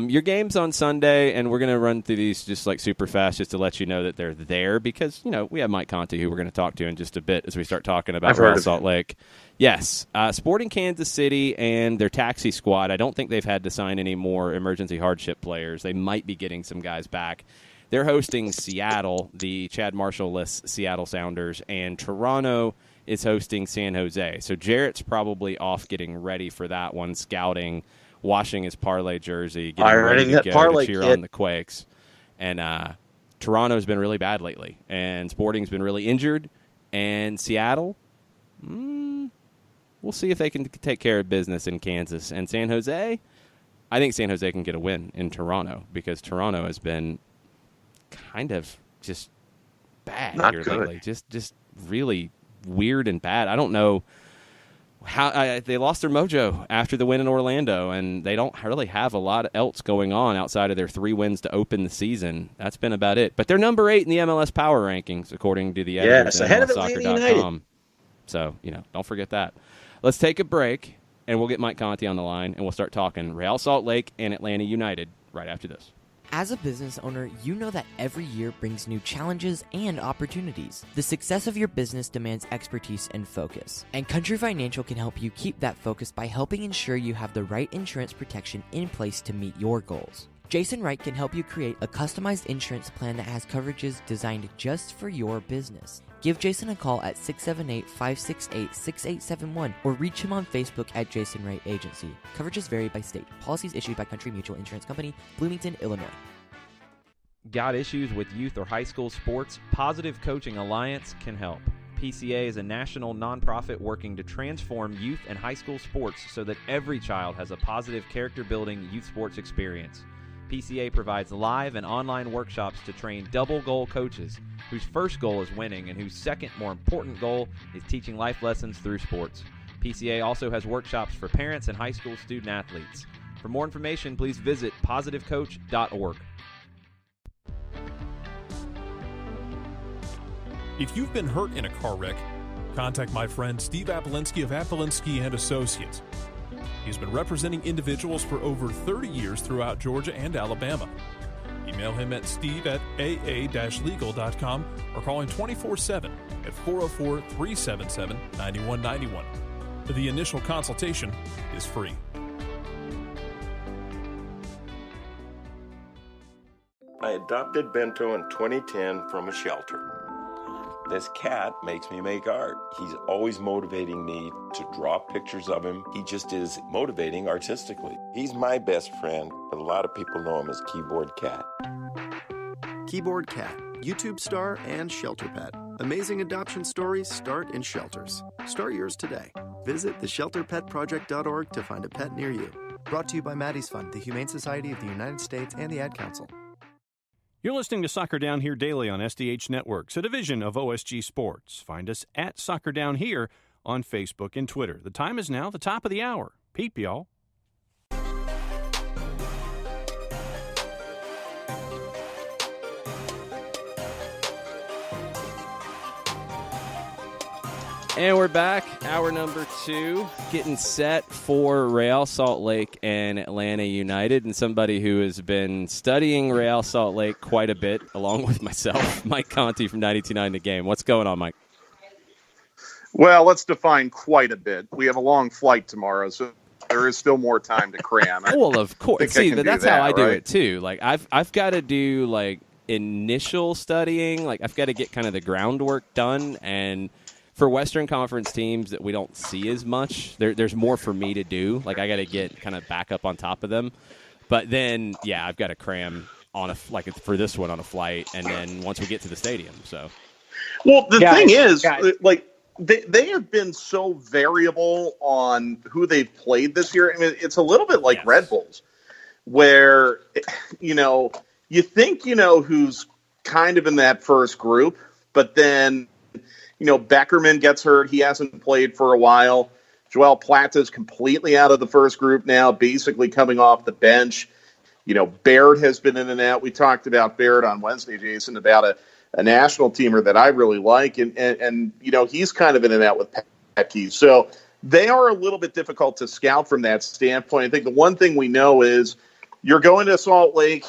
Your game's on Sunday, and we're going to run through these just like super fast just to let you know that they're there, because, you know, we have Mike Conti, who we're going to talk to in just a bit as we start talking about Real Salt Lake. Yes, Sporting Kansas City and their taxi squad, I don't think they've had to sign any more emergency hardship players. They might be getting some guys back. They're hosting Seattle, the Chad Marshall-less Seattle Sounders, and Toronto is hosting San Jose. So Jarrett's probably off getting ready for that one, scouting, washing his parlay jersey, getting ready to go to cheer on the Quakes. And Toronto's been really bad lately, and Sporting's been really injured. And Seattle, we'll see if they can take care of business in Kansas. And San Jose, I think San Jose can get a win in Toronto, because Toronto has been kind of just bad lately. Just really weird and bad. I don't know how they lost their mojo after the win in Orlando, and they don't really have a lot else going on outside of their 3 wins to open the season. That's been about it. But they're number 8 in the MLS power rankings, according to the editors at ahead of Atlanta United. So, don't forget that. Let's take a break, and we'll get Mike Conti on the line, and we'll start talking Real Salt Lake and Atlanta United right after this. As a business owner, you know that every year brings new challenges and opportunities. The success of your business demands expertise and focus, and Country Financial can help you keep that focus by helping ensure you have the right insurance protection in place to meet your goals. Jason Wright can help you create a customized insurance plan that has coverages designed just for your business. Give Jason a call at 678-568-6871 or reach him on Facebook at Jason Wright Agency. Coverages vary by state. Policies issued by Country Mutual Insurance Company, Bloomington, Illinois. Got issues with youth or high school sports? Positive Coaching Alliance can help. PCA is a national nonprofit working to transform youth and high school sports so that every child has a positive character-building youth sports experience. PCA provides live and online workshops to train double-goal coaches whose first goal is winning and whose second, more important goal is teaching life lessons through sports. PCA also has workshops for parents and high school student-athletes. For more information, please visit positivecoach.org. If you've been hurt in a car wreck, contact my friend Steve Apolinsky of Apolinsky and Associates. He's been representing individuals for over 30 years throughout Georgia and Alabama. Email him at steve@aa-legal.com or call him 24/7 at 404-377-9191. The initial consultation is free. I adopted Bento in 2010 from a shelter. This cat makes me make art. He's always motivating me to draw pictures of him. He just is motivating artistically. He's my best friend, but a lot of people know him as Keyboard Cat. Keyboard Cat, YouTube star and shelter pet. Amazing adoption stories start in shelters. Start yours today. Visit theshelterpetproject.org to find a pet near you. Brought to you by Maddie's Fund, the Humane Society of the United States, and the Ad Council. You're listening to Soccer Down Here daily on SDH Networks, a division of OSG Sports. Find us at Soccer Down Here on Facebook and Twitter. The time is now the top of the hour. Peep, y'all. And we're back, hour number 2, getting set for Real Salt Lake and Atlanta United, and somebody who has been studying Real Salt Lake quite a bit, along with myself, Mike Conti from 92.9 The Game. What's going on, Mike? Well, let's define quite a bit. We have a long flight tomorrow, so there is still more time to cram. Well, of course. See, that's how I do right? it, too. Like, I've got to do, like, initial studying. Like, I've got to get kind of the groundwork done, and for Western Conference teams that we don't see as much, there's more for me to do. Like, I got to get kind of back up on top of them. But then, yeah, I've got to cram on for this one on a flight, and then once we get to the stadium. So, well, the thing is, like, they have been so variable on who they've played this year. I mean, it's a little bit like Red Bulls, where, you think who's kind of in that first group, but then Beckerman gets hurt. He hasn't played for a while. Joel Plata's completely out of the first group now, basically coming off the bench. Baird has been in and out. We talked about Baird on Wednesday, Jason, about a national teamer that I really like. And he's kind of in and out with Petke. So they are a little bit difficult to scout from that standpoint. I think the one thing we know is you're going to Salt Lake.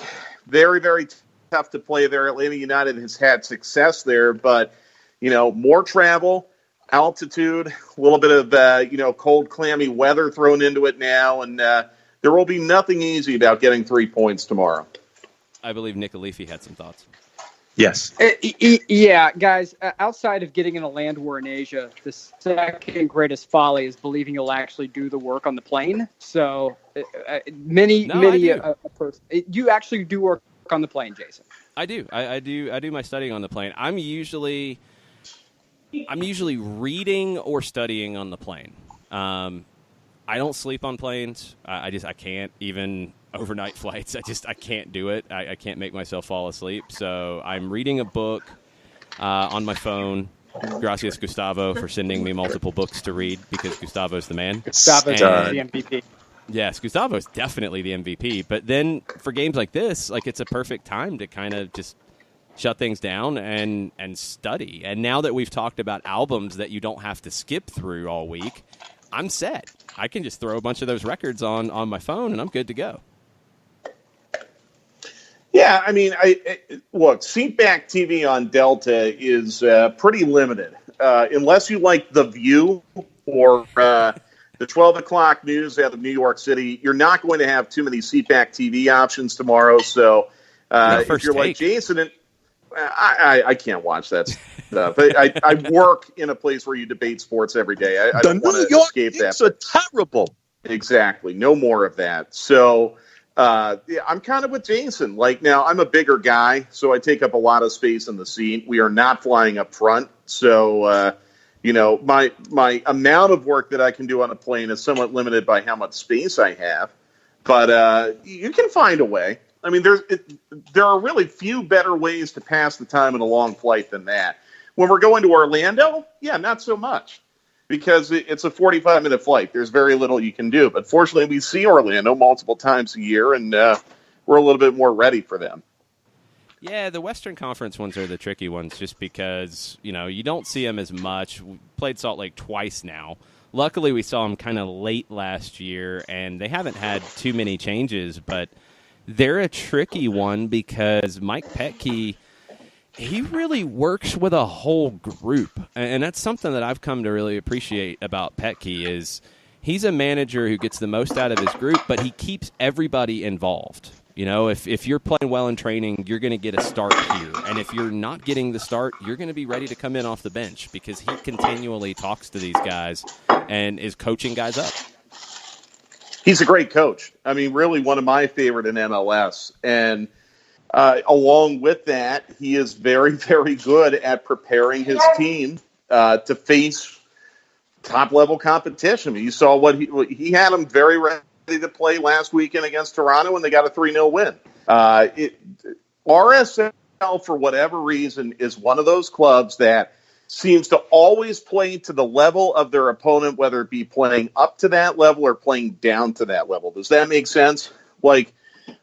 Very, very tough to play there. Atlanta United has had success there, but more travel, altitude, a little bit of, cold, clammy weather thrown into it now, and there will be nothing easy about getting 3 points tomorrow. I believe Nick Alifi had some thoughts. Yes. Yeah, guys, outside of getting in a land war in Asia, the second greatest folly is believing you'll actually do the work on the plane. So you actually do work on the plane, Jason. I do. I do my studying on the plane. I'm usually reading or studying on the plane. I don't sleep on planes. I can't. Even overnight flights, I can't do it. I can't make myself fall asleep. So I'm reading a book on my phone. Gracias, Gustavo, for sending me multiple books to read, because Gustavo's the man. Gustavo's the MVP. Yes, Gustavo's definitely the MVP. But then for games like this, like, it's a perfect time to kind of just shut things down and study. And now that we've talked about albums that you don't have to skip through all week, I'm set. I can just throw a bunch of those records on my phone, and I'm good to go. Yeah, I mean, look, seatback TV on Delta is pretty limited. Unless you like The View or the 12 o'clock news out of New York City, you're not going to have too many seatback TV options tomorrow. So if you're like Jason, I can't watch that stuff. I work in a place where you debate sports every day. I don't want to escape that. It's terrible. Exactly. No more of that. So I'm kind of with Jason. Like, now I'm a bigger guy, so I take up a lot of space in the seat. We are not flying up front, so my amount of work that I can do on a plane is somewhat limited by how much space I have. But you can find a way. I mean, there are really few better ways to pass the time in a long flight than that. When we're going to Orlando, yeah, not so much, because it's a 45-minute flight. There's very little you can do. But fortunately, we see Orlando multiple times a year, and we're a little bit more ready for them. Yeah, the Western Conference ones are the tricky ones just because, you don't see them as much. We played Salt Lake twice now. Luckily, we saw them kind of late last year, and they haven't had too many changes, but they're a tricky one because Mike Petke, he really works with a whole group, and that's something that I've come to really appreciate about Petke is he's a manager who gets the most out of his group, but he keeps everybody involved. If you're playing well in training, you're going to get a start here. And if you're not getting the start, you're going to be ready to come in off the bench because he continually talks to these guys and is coaching guys up. He's a great coach. I mean, really one of my favorite in MLS. And along with that, he is very, very good at preparing his team to face top-level competition. You saw what he had them very ready to play last weekend against Toronto, and they got a 3-0 win. RSL, for whatever reason, is one of those clubs that seems to always play to the level of their opponent, whether it be playing up to that level or playing down to that level. Does that make sense? Like,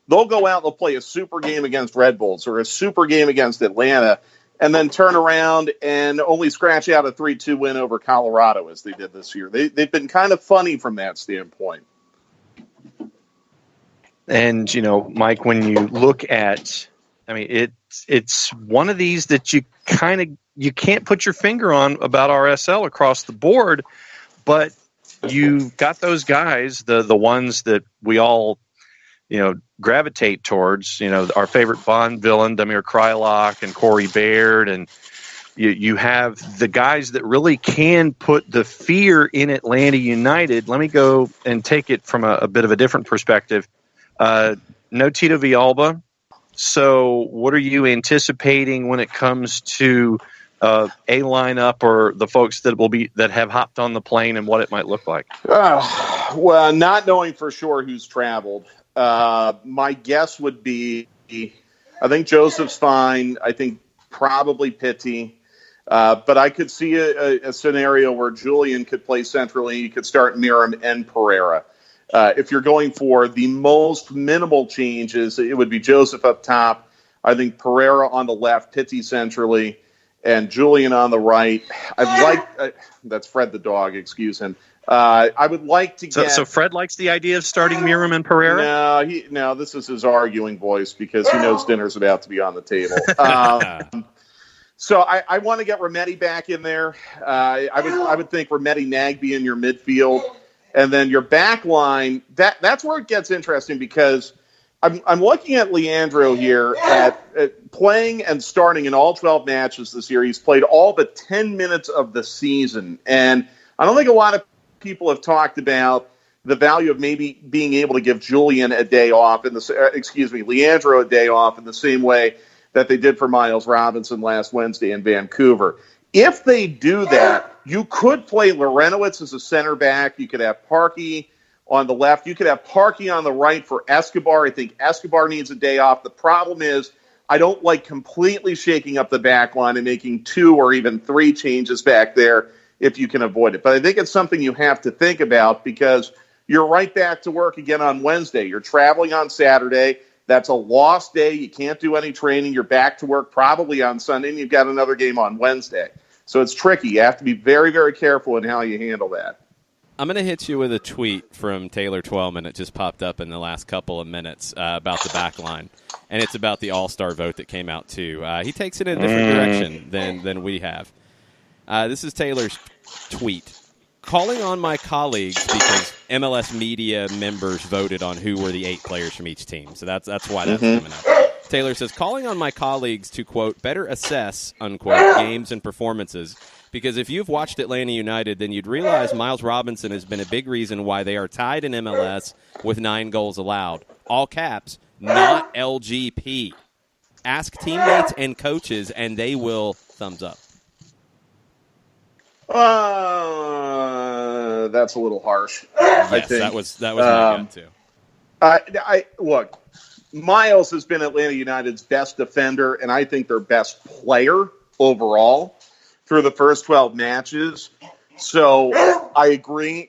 they'll go out and they'll play a super game against Red Bulls or a super game against Atlanta and then turn around and only scratch out a 3-2 win over Colorado as they did this year. They've been kind of funny from that standpoint. And, Mike, when you look at, it's one of these that you can't put your finger on about RSL across the board, but you've got those guys, the ones that we all, gravitate towards, our favorite Bond villain, Damir Kreilach and Corey Baird, and you have the guys that really can put the fear in Atlanta United. Let me go and take it from a bit of a different perspective. No Tito Villalba. So what are you anticipating when it comes to a lineup or the folks that have hopped on the plane and what it might look like? Well, not knowing for sure who's traveled, my guess would be I think Joseph's fine. I think probably Pitti. But I could see a scenario where Julian could play centrally. You could start Miram and Pereira. If you're going for the most minimal changes, it would be Joseph up top. I think Pereira on the left, Pitti centrally, and Julian on the right. That's Fred the dog, excuse him. I would like to get... So Fred likes the idea of starting Miram and Pereira? No, this is his arguing voice because he knows dinner's about to be on the table. So I want to get Remedi back in there. I would think Remedi Nagbe in your midfield. And then your back line, that's where it gets interesting because I'm looking at Leandro here at playing and starting in all 12 matches this year. He's played all but 10 minutes of the season. And I don't think a lot of people have talked about the value of maybe being able to give Julian a day off, Leandro a day off in the same way that they did for Miles Robinson last Wednesday in Vancouver. If they do that, you could play Lorenowitz as a center back. You could have Parkey on the left. You could have Parkey on the right for Escobar. I think Escobar needs a day off. The problem is I don't like completely shaking up the back line and making 2 or even 3 changes back there if you can avoid it. But I think it's something you have to think about because you're right back to work again on Wednesday. You're traveling on Saturday. That's a lost day. You can't do any training. You're back to work probably on Sunday, and you've got another game on Wednesday. So it's tricky. You have to be very, very careful in how you handle that. I'm going to hit you with a tweet from Taylor Twellman. It just popped up in the last couple of minutes about the back line, and it's about the All-Star vote that came out too. He takes it in a different direction than we have. This is Taylor's tweet. Calling on my colleagues because MLS media members voted on who were the 8 players from each team. So that's why that's coming up. Taylor says, calling on my colleagues to, quote, better assess, unquote, games and performances. Because if you've watched Atlanta United, then you'd realize Miles Robinson has been a big reason why they are tied in MLS with 9 goals allowed. all caps, not LGP. Ask teammates and coaches, and they will thumbs up. That's a little harsh. Yes, I think that was my gut too. I look. Miles has been Atlanta United's best defender, and I think their best player overall through the first 12 matches. So I agree.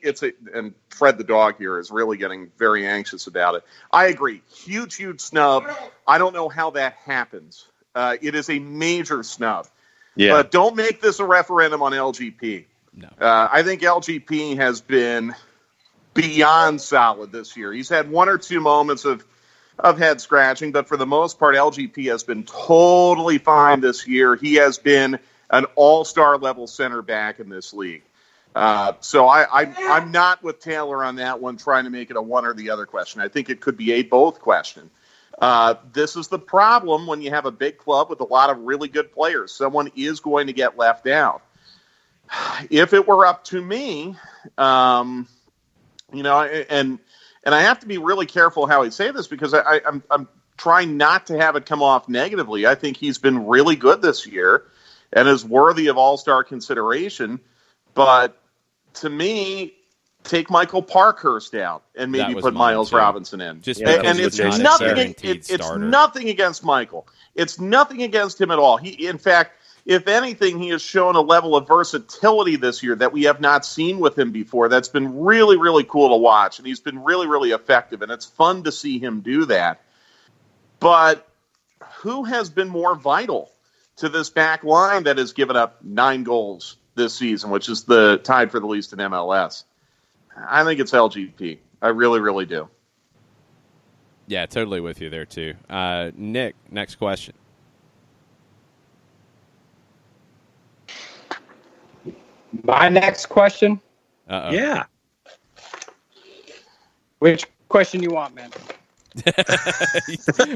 And Fred the dog here is really getting very anxious about it. I agree. Huge snub. I don't know how that happens. It is a major snub. Yeah. But don't make this a referendum on LGP. No. I think LGP has been beyond solid this year. He's had one or two moments of head scratching, but for the most part, LGP has been totally fine this year. He has been an all-star level center back in this league. So I'm not with Taylor on that one, trying to make it a one or the other question. I think it could be a both question. This is the problem when you have a big club with a lot of really good players. Someone is going to get left out. If it were up to me, and I have to be really careful how I say this because I'm trying not to have it come off negatively. I think he's been really good this year and is worthy of all-star consideration. But to me, take Michael Parkhurst out and maybe put Miles Robinson in. And it's nothing against Michael. It's nothing against him at all. In fact, if anything, he has shown a level of versatility this year that we have not seen with him before. That's been really, really cool to watch, and he's been really, really effective, and it's fun to see him do that. But who has been more vital to this back line that has given up 9 goals this season, which is the tied for the least in MLS? I think it's LGP. I really, really do. Yeah, totally with you there, too. Nick, next question. My next question? Uh-oh. Yeah. Which question you want, man?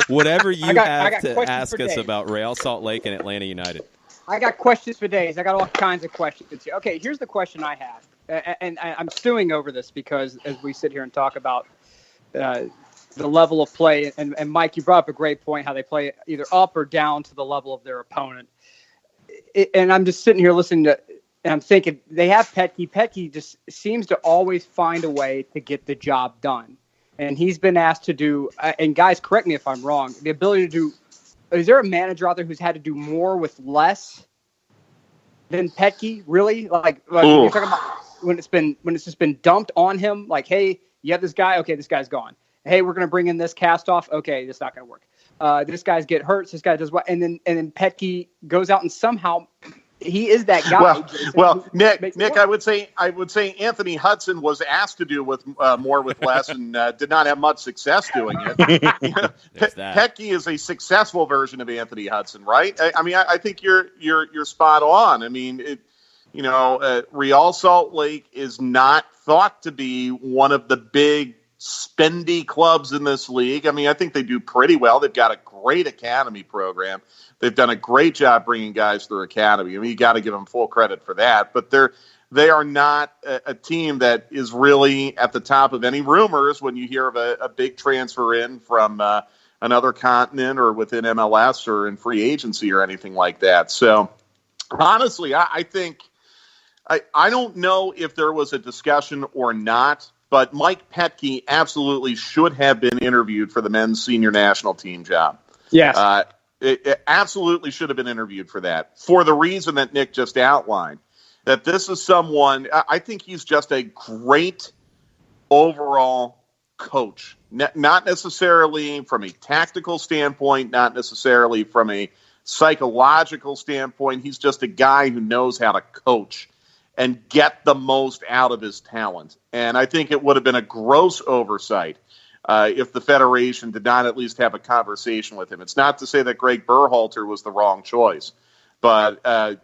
Whatever you have to ask us about Real Salt Lake and Atlanta United. I got questions for days. I got all kinds of questions. Okay, here's the question I have. And I'm stewing over this because as we sit here and talk about the level of play, and Mike, you brought up a great point, how they play either up or down to the level of their opponent. And I'm just sitting here listening to, and I'm thinking, they have Petke. Petke just seems to always find a way to get the job done. And he's been asked to do, and guys, correct me if I'm wrong, the ability to do, is there a manager out there who's had to do more with less than Petke, really? Like you're talking about when it's just been dumped on him, like, hey, you have this guy, okay, this guy's gone. Hey, we're going to bring in this cast off. Okay, that's not going to work. This guy's get hurt. This guy does what? And then Petke goes out and somehow he is that guy. Well, Nick, I would say Anthony Hudson was asked to do with more with less and did not have much success doing it. Petke is a successful version of Anthony Hudson, right? I mean, I think you're spot on. I mean, Real Salt Lake is not thought to be one of the big spendy clubs in this league. I mean, I think they do pretty well. They've got a great academy program. They've done a great job bringing guys through academy. I mean, you got to give them full credit for that. But they are not a team that is really at the top of any rumors when you hear of a big transfer in from another continent or within MLS or in free agency or anything like that. So, honestly, I think I don't know if there was a discussion or not, but Mike Petke absolutely should have been interviewed for the men's senior national team job. Yes. It absolutely should have been interviewed for that, for the reason that Nick just outlined, that this is someone, I think he's just a great overall coach, not necessarily from a tactical standpoint, not necessarily from a psychological standpoint. He's just a guy who knows how to coach and get the most out of his talent. And I think it would have been a gross oversight if the Federation did not at least have a conversation with him. It's not to say that Greg Berhalter was the wrong choice, but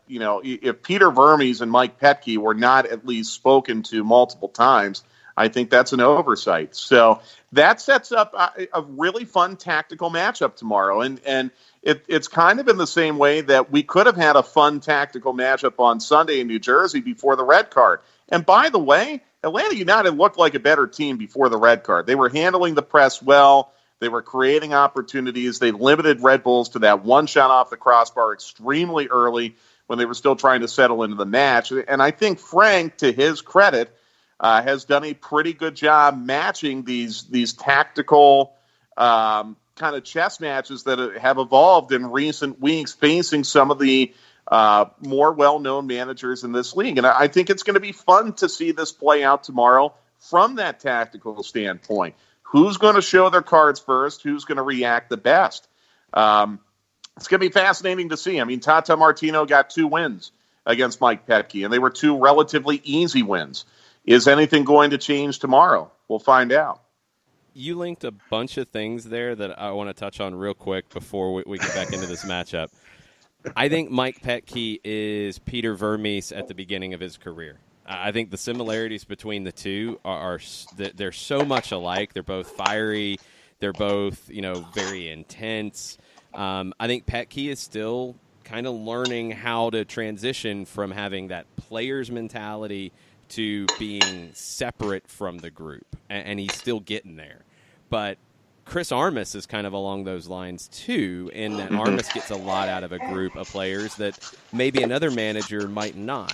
if Peter Vermes and Mike Petke were not at least spoken to multiple times, I think that's an oversight. So that sets up a really fun tactical matchup tomorrow, and it's kind of in the same way that we could have had a fun tactical matchup on Sunday in New Jersey before the red card. And by the way, Atlanta United looked like a better team before the red card. They were handling the press well. They were creating opportunities. They limited Red Bulls to that one shot off the crossbar extremely early when they were still trying to settle into the match. And I think Frank, to his credit, has done a pretty good job matching these tactical kind of chess matches that have evolved in recent weeks, facing some of the more well-known managers in this league. And I think it's going to be fun to see this play out tomorrow from that tactical standpoint. Who's going to show their cards first? Who's going to react the best? It's going to be fascinating to see. I mean, Tata Martino got 2 wins against Mike Petke, and they were 2 relatively easy wins. Is anything going to change tomorrow? We'll find out. You linked a bunch of things there that I want to touch on real quick before we get back into this matchup. I think Mike Petke is Peter Vermees at the beginning of his career. I think the similarities between the two are they're so much alike. They're both fiery. They're both, very intense. I think Petke is still kind of learning how to transition from having that player's mentality to being separate from the group, and he's still getting there. But Chris Armas is kind of along those lines, too, in that Armas gets a lot out of a group of players that maybe another manager might not.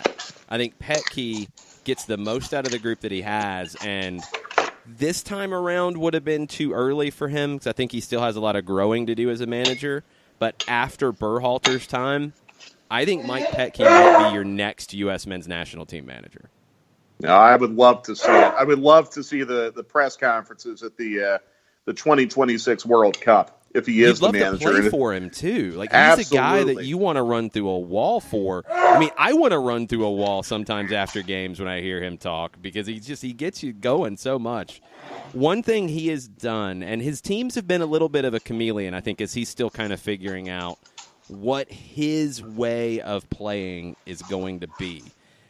I think Petke gets the most out of the group that he has, and this time around would have been too early for him because I think he still has a lot of growing to do as a manager. But after Berhalter's time, I think Mike Petke might be your next U.S. men's national team manager. No, I would love to see it. I would love to see the press conferences at the 2026 World Cup if he is the manager. You'd love to play for him, too. Like, he's a guy that you want to run through a wall for. I mean, I want to run through a wall sometimes after games when I hear him talk because he gets you going so much. One thing he has done, and his teams have been a little bit of a chameleon, I think, as he's still kind of figuring out what his way of playing is going to be.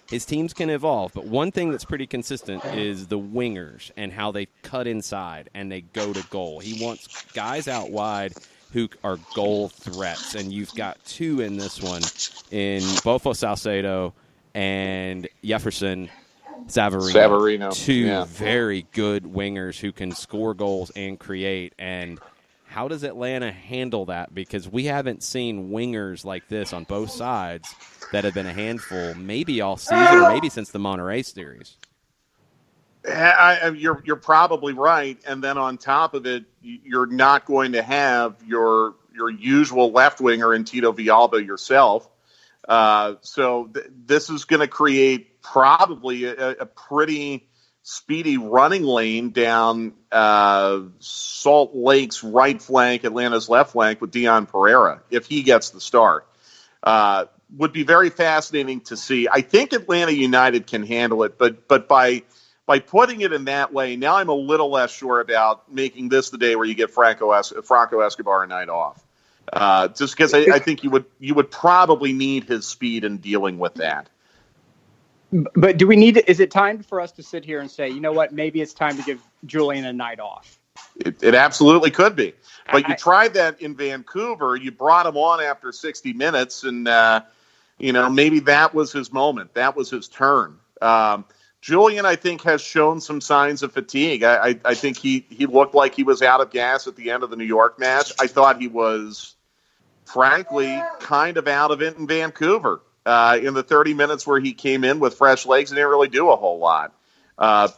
His teams can evolve, but one thing that's pretty consistent is the wingers and how they cut inside and they go to goal. He wants guys out wide who are goal threats, and you've got 2 in this one in Bofo Salcedo and Jefferson Savarino. 2 very good wingers who can score goals and create. And how does Atlanta handle that? Because we haven't seen wingers like this on both sides that have been a handful maybe all season or maybe since the Monterrey series. You're probably right. And then on top of it, you're not going to have your usual left winger in Tito Villalba yourself. So this is going to create probably a pretty speedy running lane down Salt Lake's right flank, Atlanta's left flank with Dion Pereira, if he gets the start. Would be very fascinating to see. I think Atlanta United can handle it, but by putting it in that way, now I'm a little less sure about making this the day where you get Franco Escobar a night off. Just because I think you would probably need his speed in dealing with that. But do we need to, is it time for us to sit here and say, you know what, maybe it's time to give Julian a night off? It absolutely could be. But you tried that in Vancouver. You brought him on after 60 minutes, and, maybe that was his moment. That was his turn. Julian, I think, has shown some signs of fatigue. I think he looked like he was out of gas at the end of the New York match. I thought he was, frankly, kind of out of it in Vancouver. In the 30 minutes where he came in with fresh legs and didn't really do a whole lot.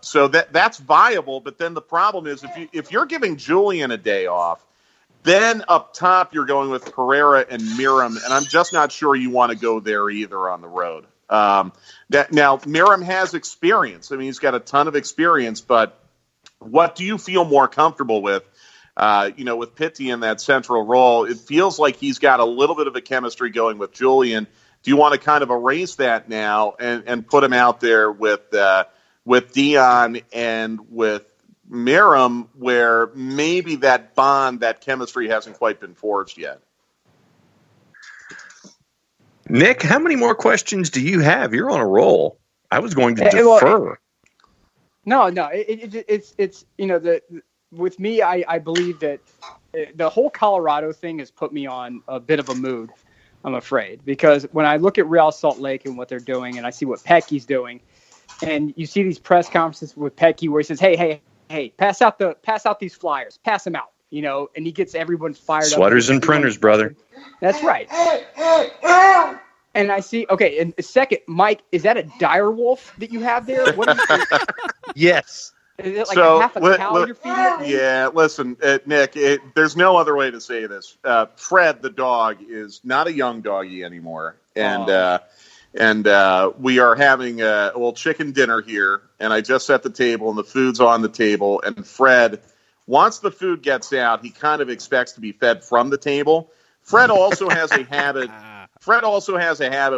So that's viable, but then the problem is if you're giving Julian a day off, then up top you're going with Pereira and Miram, and I'm just not sure you want to go there either on the road. Now, Miram has experience. I mean, he's got a ton of experience, but what do you feel more comfortable with? With Pitti in that central role, it feels like he's got a little bit of a chemistry going with Julian. Do you want to kind of erase that now and put him out there with Dion and with Miram, where maybe that bond, that chemistry hasn't quite been forged yet? Nick, how many more questions do you have? You're on a roll. I was going to defer. No, it's with me, I believe that the whole Colorado thing has put me on a bit of a mood. I'm afraid, because when I look at Real Salt Lake and what they're doing, and I see what Petke's doing, and you see these press conferences with Petke where he says, "Hey, pass out these flyers, pass them out. and he gets everyone fired up. Sweaters and printers, brother. That's right. And I see, okay, and second, Mike, is that a dire wolf that you have there? What is it? Yes. Is it like a half a cow you're feeding it? Yeah, listen, Nick, there's no other way to say this. Fred, the dog, is not a young doggy anymore. And we are having a little chicken dinner here, and I just set the table, and the food's on the table, and Fred, once the food gets out, he kind of expects to be fed from the table. Fred also has a habit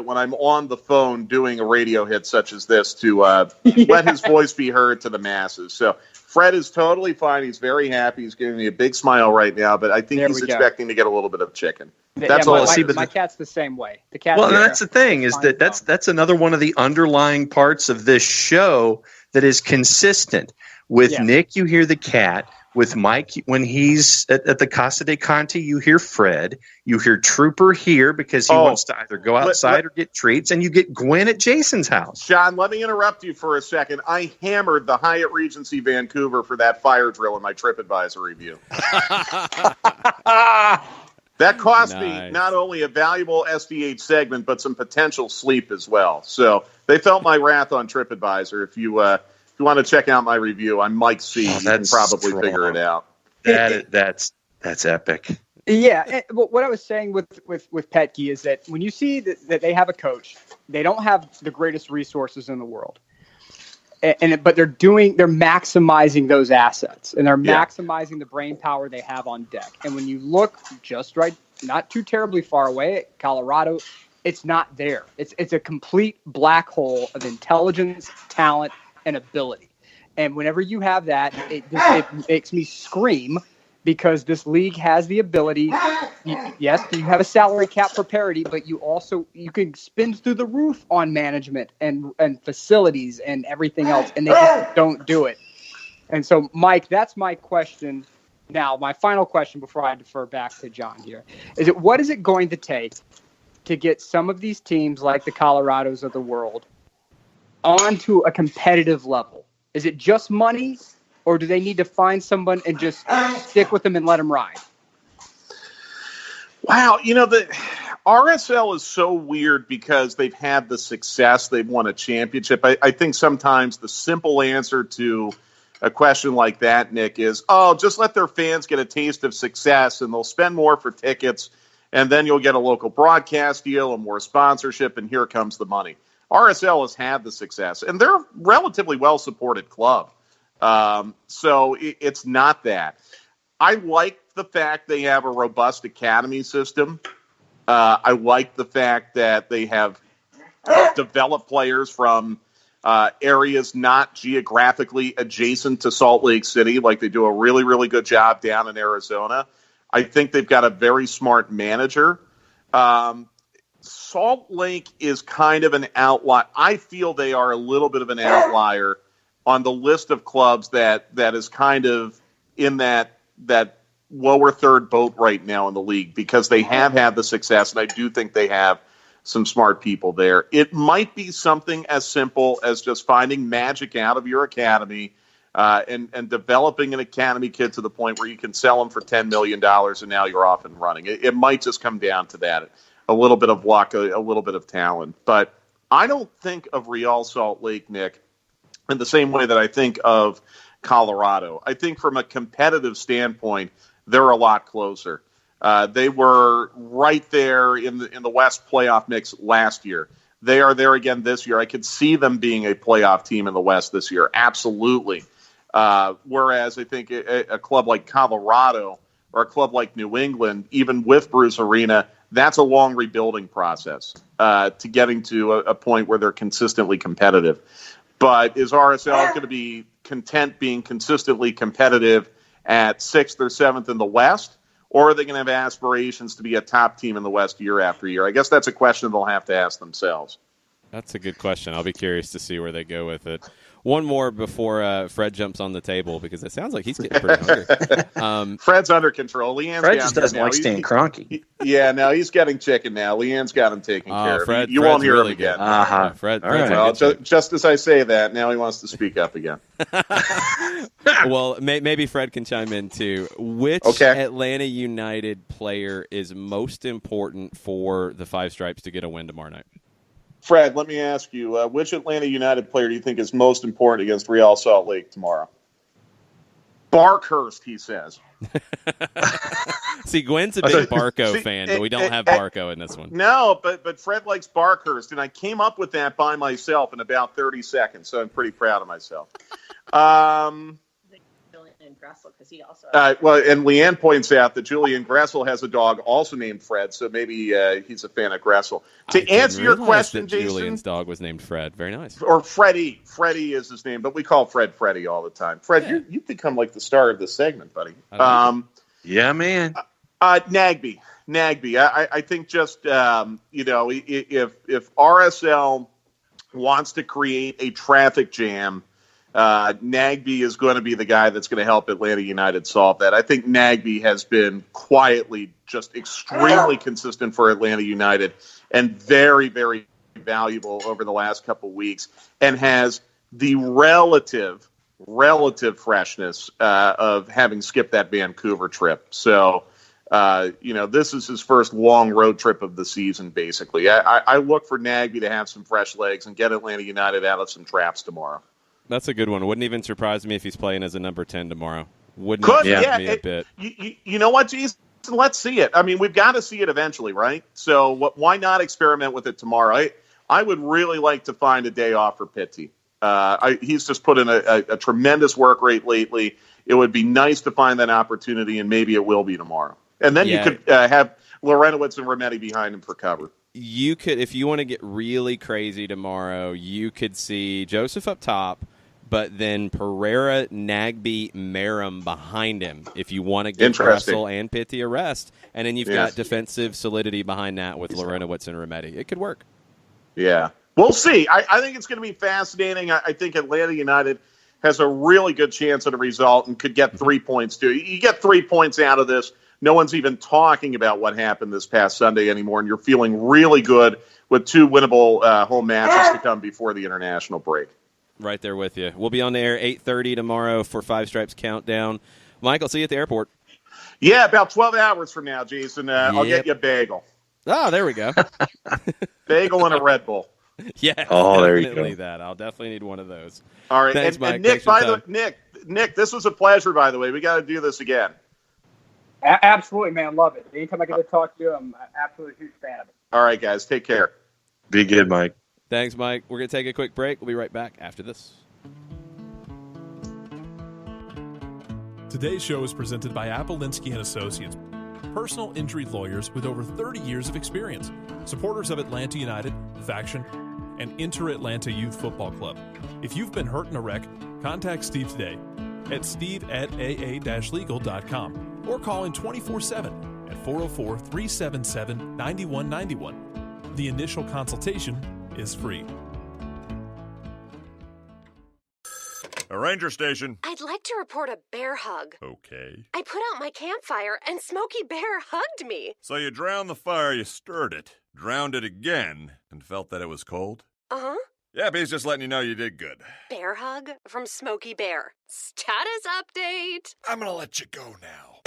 when I'm on the phone doing a radio hit such as this to let his voice be heard to the masses. So Fred is totally fine. He's very happy. He's giving me a big smile right now, but I think he's expecting to get a little bit of chicken. That's all. My cat's the same way. The cat. Well, that's the thing is that's another one of the underlying parts of this show that is consistent. With Nick, you hear the cat. With Mike, when he's at the Casa de Conti, you hear Fred. You hear Trooper here because he wants to either go outside or get treats, and you get Gwen at Jason's house. John, let me interrupt you for a second. I hammered the Hyatt Regency Vancouver for that fire drill in my TripAdvisor review. That cost me not only a valuable SDH segment, but some potential sleep as well. So they felt my wrath on TripAdvisor. If you want to check out my review, I'm Mike C. You can probably figure it out. That's epic. Yeah. What I was saying with Petke is that when you see that they have a coach, they don't have the greatest resources in the world. But they're maximizing those assets, and they're maximizing the brain power they have on deck. And when you look just right, not too terribly far away at Colorado, it's not there. It's a complete black hole of intelligence, talent, and ability. And whenever you have that, it makes me scream, because this league has the ability. Yes, you have a salary cap for parity, but you can spin through the roof on management and facilities and everything else, and they just don't do it. And so, Mike, that's my question. Now, my final question before I defer back to John here is: what is it going to take to get some of these teams like the Colorados of the world onto a competitive level? Is it just money, or do they need to find someone and just stick with them and let them ride? Wow, the RSL is so weird because they've had the success. They've won a championship. I think sometimes the simple answer to a question like that, Nick, is, just let their fans get a taste of success, and they'll spend more for tickets, and then you'll get a local broadcast deal and more sponsorship, and here comes the money. RSL has had the success, and they're a relatively well-supported club. So it's not that. I like the fact they have a robust academy system. I like the fact that they have developed players from areas not geographically adjacent to Salt Lake City. Like, they do a really, really good job down in Arizona. I think they've got a very smart manager. Salt Lake is kind of an outlier. I feel they are a little bit of an outlier on the list of clubs that is kind of in that lower third boat right now in the league, because they have had the success, and I do think they have some smart people there. It might be something as simple as just finding magic out of your academy and developing an academy kid to the point where you can sell them for $10 million and now you're off and running. It might just come down to that. A little bit of luck, a little bit of talent. But I don't think of Real Salt Lake, Nick, in the same way that I think of Colorado. I think from a competitive standpoint, they're a lot closer. They were right there in the West playoff mix last year. They are there again this year. I could see them being a playoff team in the West this year, absolutely. Whereas I think a club like Colorado or a club like New England, even with Bruce Arena, that's a long rebuilding process to getting to a point where they're consistently competitive. But is RSL going to be content being consistently competitive at 6th or 7th in the West? Or are they going to have aspirations to be a top team in the West year after year? I guess that's a question they'll have to ask themselves. That's a good question. I'll be curious to see where they go with it. One more before Fred jumps on the table because it sounds like he's getting pretty hungry. Fred's under control. Leanne's Fred just doesn't like staying cronky. No, he's getting chicken now. Leanne's got him taken care of. Fred, You won't hear really him again. Fred, well, just as I say that, now he wants to speak up again. Well, maybe Fred can chime in too. Which Atlanta United player is most important for the Five Stripes to get a win tomorrow night? Fred, let me ask you, which Atlanta United player do you think is most important against Real Salt Lake tomorrow? Barkhurst, he says. See, Gwen's a big Barco fan, but we don't have Barco in this one. No, but Fred likes Barkhurst, and I came up with that by myself in about 30 seconds, so I'm pretty proud of myself. Julian Gressel, because he also. And Leanne points out that Julian Gressel has a dog also named Fred, so maybe he's a fan of Gressel. To answer your question, Jason, Julian's dog was named Fred. Very nice. Or Freddie. Freddie is his name, but we call Fred Freddie all the time. Fred, you've become like the star of this segment, buddy. Yeah, man. Nagby. I think just if RSL wants to create a traffic jam, Nagby is going to be the guy that's going to help Atlanta United solve that. I think Nagby has been quietly just extremely consistent for Atlanta United and very, very valuable over the last couple of weeks, and has the relative freshness of having skipped that Vancouver trip. So, this is his first long road trip of the season, basically. I look for Nagby to have some fresh legs and get Atlanta United out of some traps tomorrow. That's a good one. Wouldn't even surprise me if he's playing as a number 10 tomorrow. Wouldn't surprise me a bit. You know what, Jason? Let's see it. I mean, we've got to see it eventually, right? So why not experiment with it tomorrow? I would really like to find a day off for Pitti. He's just put in a tremendous work rate lately. It would be nice to find that opportunity, and maybe it will be tomorrow. And then you could have Lorenowitz and Remetti behind him for cover. You could, if you want to get really crazy tomorrow, you could see Joseph up top, but then Pereira, Nagby, Merrim behind him if you want to get Russell and Pitti a rest. And then you've got defensive solidity behind that with Lorenowitz and Remetti. It could work. Yeah. We'll see. I think it's going to be fascinating. I think Atlanta United has a really good chance at a result and could get 3 points, too. You get 3 points out of this. No one's even talking about what happened this past Sunday anymore, and you're feeling really good with 2 winnable home matches to come before the international break. Right there with you. We'll be on the air 8:30 tomorrow for Five Stripes Countdown. Mike, I'll see you at the airport. Yeah, about 12 hours from now, Jason. I'll get you a bagel. Oh, there we go. Bagel and a Red Bull. Yeah, there you go. That. I'll definitely need one of those. All right. Thanks, Mike. And Nick, this was a pleasure, by the way. We got to do this again. Absolutely, man. Love it. Anytime I get to talk to you, I'm an absolutely huge fan of it. All right, guys. Take care. Be good, Mike. Thanks, Mike. We're going to take a quick break. We'll be right back after this. Today's show is presented by Appolinsky and Associates, personal injury lawyers with over 30 years of experience, supporters of Atlanta United, Faction, and Inter-Atlanta Youth Football Club. If you've been hurt in a wreck, contact Steve today at steve@aa-legal.com or call in 24/7 at 404-377-9191. The initial consultation is free. A ranger station. I'd like to report a bear hug. Okay. I put out my campfire and Smokey Bear hugged me. So you drowned the fire, you stirred it, drowned it again, and felt that it was cold? Uh-huh. Yep, he's just letting you know you did good. Bear hug from Smokey Bear. Status update. I'm gonna let you go now.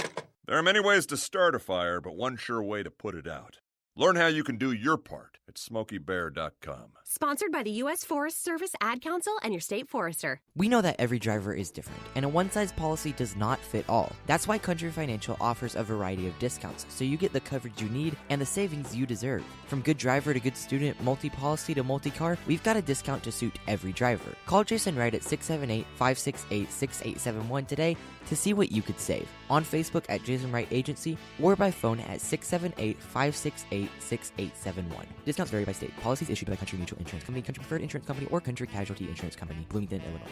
There are many ways to start a fire, but one sure way to put it out. Learn how you can do your part at SmokeyBear.com. Sponsored by the U.S. Forest Service Ad Council and your state forester. We know that every driver is different, and a one-size policy does not fit all. That's why Country Financial offers a variety of discounts, so you get the coverage you need and the savings you deserve. From good driver to good student, multi-policy to multi-car, we've got a discount to suit every driver. Call Jason Wright at 678-568-6871 today to see what you could save. On Facebook at Jason Wright Agency or by phone at 678-568-6871. Discounts vary by state. Policies issued by Country Mutual Insurance Company, Country Preferred Insurance Company, or Country Casualty Insurance Company, Bloomington, Illinois.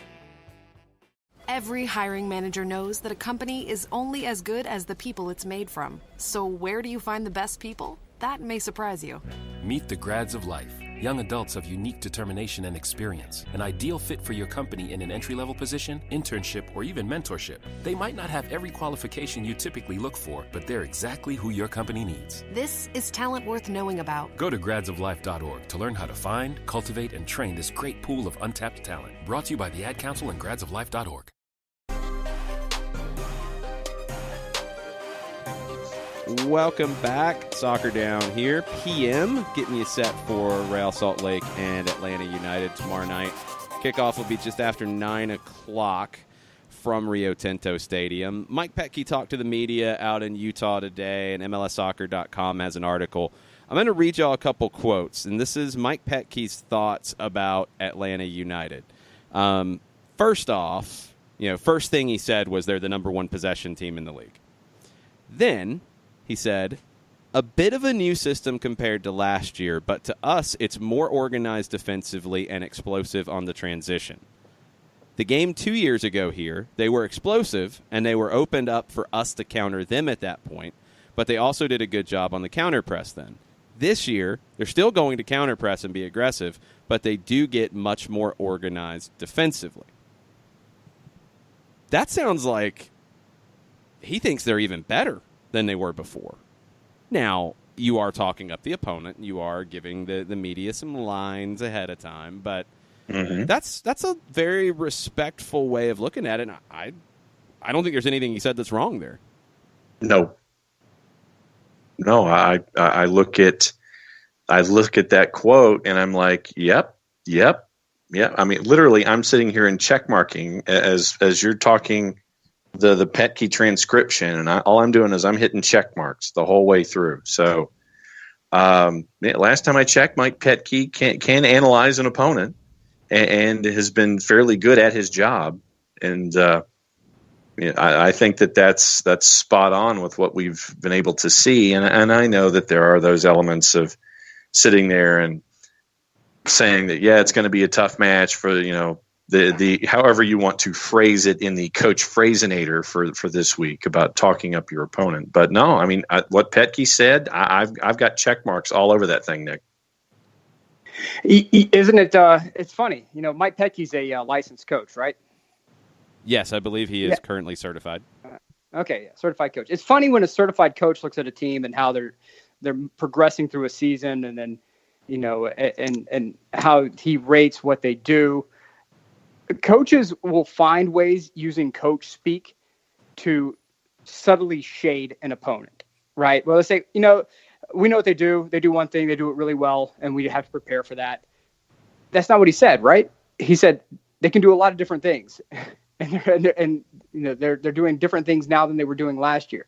Every hiring manager knows that a company is only as good as the people it's made from. So where do you find the best people? That may surprise you. Meet the grads of life, Young adults of unique determination and experience, an ideal fit for your company in an entry-level position, internship, or even mentorship. They might not have every qualification you typically look for, but they're exactly who your company needs. This is talent worth knowing about. Go to gradsoflife.org to learn how to find, cultivate, and train this great pool of untapped talent. Brought to you by the Ad Council and gradsoflife.org. Welcome back. Soccer Down here. PM, getting you set for Real Salt Lake and Atlanta United tomorrow night. Kickoff will be just after 9 o'clock from Rio Tinto Stadium. Mike Petke talked to the media out in Utah today, and MLSsoccer.com has an article. I'm going to read y'all a couple quotes, and this is Mike Petke's thoughts about Atlanta United. First off, first thing he said was they're the number one possession team in the league. Then he said, a bit of a new system compared to last year, but to us, it's more organized defensively and explosive on the transition. The game 2 years ago here, they were explosive, and they were opened up for us to counter them at that point, but they also did a good job on the counter press then. This year, they're still going to counter press and be aggressive, but they do get much more organized defensively. That sounds like he thinks they're even better than they were before. Now, you are talking up the opponent. You are giving the media some lines ahead of time, but that's a very respectful way of looking at it. And I don't think there's anything he said that's wrong there. No, I look at that quote and I'm like, yep. I mean, literally, I'm sitting here and check marking as you're talking the Petke transcription, and all I'm doing is I'm hitting check marks the whole way through. So last time I checked, Mike Petke can analyze an opponent and has been fairly good at his job. And I think that's spot on with what we've been able to see. And I know that there are those elements of sitting there and saying that, it's going to be a tough match for, the however you want to phrase it in the coach phrasinator for this week about talking up your opponent. But no, I mean, what Petke said, I've got check marks all over that thing, Nick. Isn't it? It's funny. Mike Petke's a licensed coach, right? Yes, I believe he is currently certified. Okay, certified coach. It's funny when a certified coach looks at a team and how they're progressing through a season, and then and how he rates what they do. Coaches will find ways using coach speak to subtly shade an opponent, right? Well, let's say, we know what they do. They do one thing, they do it really well, and we have to prepare for that. That's not what he said, right? He said they can do a lot of different things, and they're doing different things now than they were doing last year.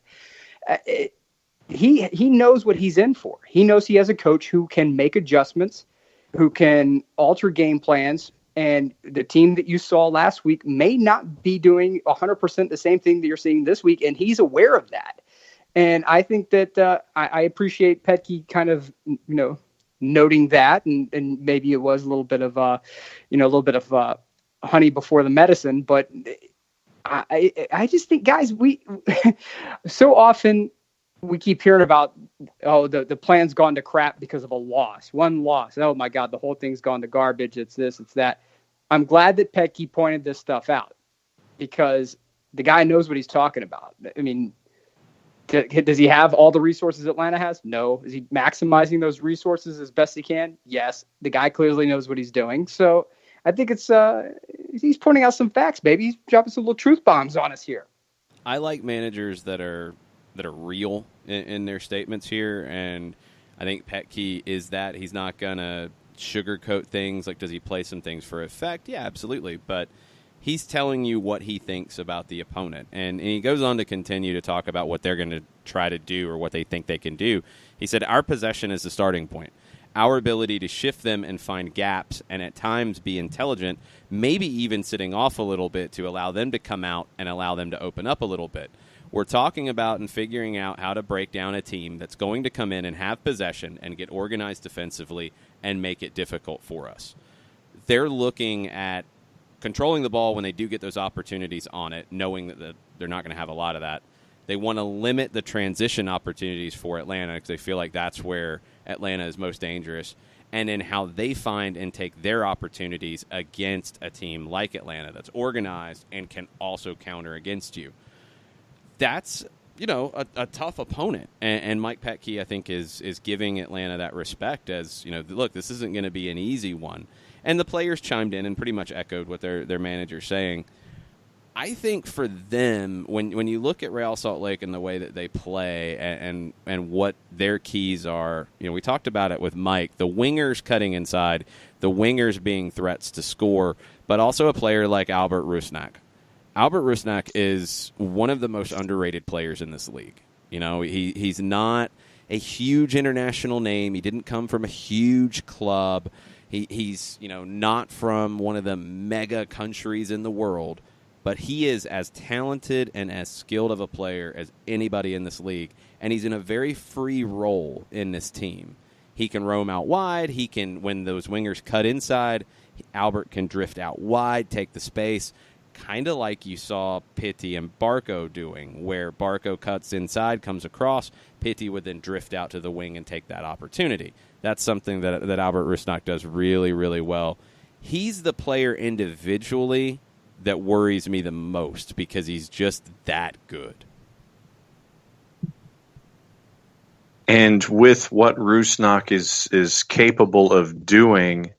He knows what he's in for. He knows he has a coach who can make adjustments, who can alter game plans. And the team that you saw last week may not be doing 100% the same thing that you're seeing this week, and he's aware of that. And I think that I appreciate Petke kind of, noting that, and maybe it was a little bit of honey before the medicine. But I just think, guys, we so often we keep hearing about, the plan's gone to crap because of one loss. Oh my God, the whole thing's gone to garbage. It's this, it's that. I'm glad that Petke pointed this stuff out, because the guy knows what he's talking about. I mean, does he have all the resources Atlanta has? No. Is he maximizing those resources as best he can? Yes. The guy clearly knows what he's doing. So I think he's pointing out some facts, baby. He's dropping some little truth bombs on us here. I like managers that are real in their statements here, and I think Petke is that. He's not gonna sugarcoat things. Like, does he play some things for effect? Yeah, absolutely. But he's telling you what he thinks about the opponent. And he goes on to continue to talk about what they're going to try to do or what they think they can do. He said, our possession is the starting point. Our ability to shift them and find gaps and at times be intelligent, maybe even sitting off a little bit to allow them to come out and allow them to open up a little bit. We're talking about and figuring out how to break down a team that's going to come in and have possession and get organized defensively and make it difficult for us. They're looking at controlling the ball when they do get those opportunities on it, knowing that they're not going to have a lot of that. They want to limit the transition opportunities for Atlanta because they feel like that's where Atlanta is most dangerous. and in how they find and take their opportunities against a team like Atlanta that's organized and can also counter against you. That's, a tough opponent. And Mike Petke, I think, is giving Atlanta that respect as, look, this isn't going to be an easy one. And the players chimed in and pretty much echoed what their manager's saying. I think for them, when you look at Real Salt Lake and the way that they play and what their keys are, we talked about it with Mike, the wingers cutting inside, the wingers being threats to score, but also a player like Albert Rusnak. Albert Rusnak is one of the most underrated players in this league. He's not a huge international name. He didn't come from a huge club. He's not from one of the mega countries in the world. But he is as talented and as skilled of a player as anybody in this league, and he's in a very free role in this team. He can roam out wide. He can, when those wingers cut inside, Albert can drift out wide, take the space, kind of like you saw Pitti and Barco doing, where Barco cuts inside, comes across, Pitti would then drift out to the wing and take that opportunity. That's something that Albert Rusnak does really, really well. He's the player individually that worries me the most because he's just that good. And with what Rusnak is capable of doing,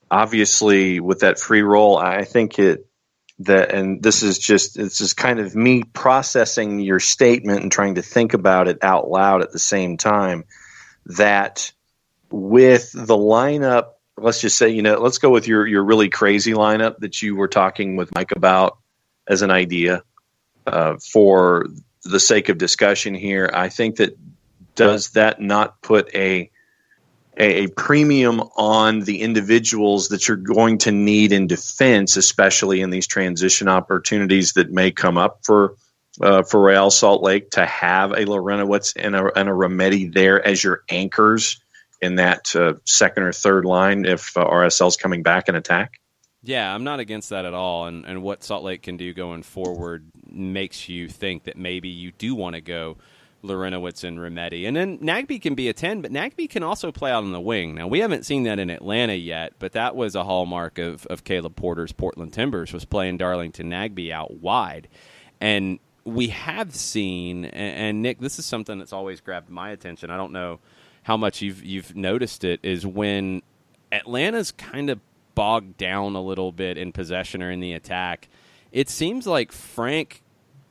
obviously with that free roll, I think this is kind of me processing your statement and trying to think about it out loud at the same time, that with the lineup, let's just say, let's go with your really crazy lineup that you were talking with Mike about as an idea for the sake of discussion here. I think that does that not put a premium on the individuals that you're going to need in defense, especially in these transition opportunities that may come up for Real Salt Lake, to have a Lorenowitz and a Remedi there as your anchors in that second or third line if RSL's coming back and attack? Yeah, I'm not against that at all. And what Salt Lake can do going forward makes you think that maybe you do want to go Lorenowitz and Remedi. And then Nagbe can be a 10, but Nagbe can also play out on the wing. Now, we haven't seen that in Atlanta yet, but that was a hallmark of Caleb Porter's Portland Timbers, was playing Darlington Nagbe out wide. And we have seen, and Nick, this is something that's always grabbed my attention. I don't know how much you've noticed it, is when Atlanta's kind of bogged down a little bit in possession or in the attack, it seems like Frank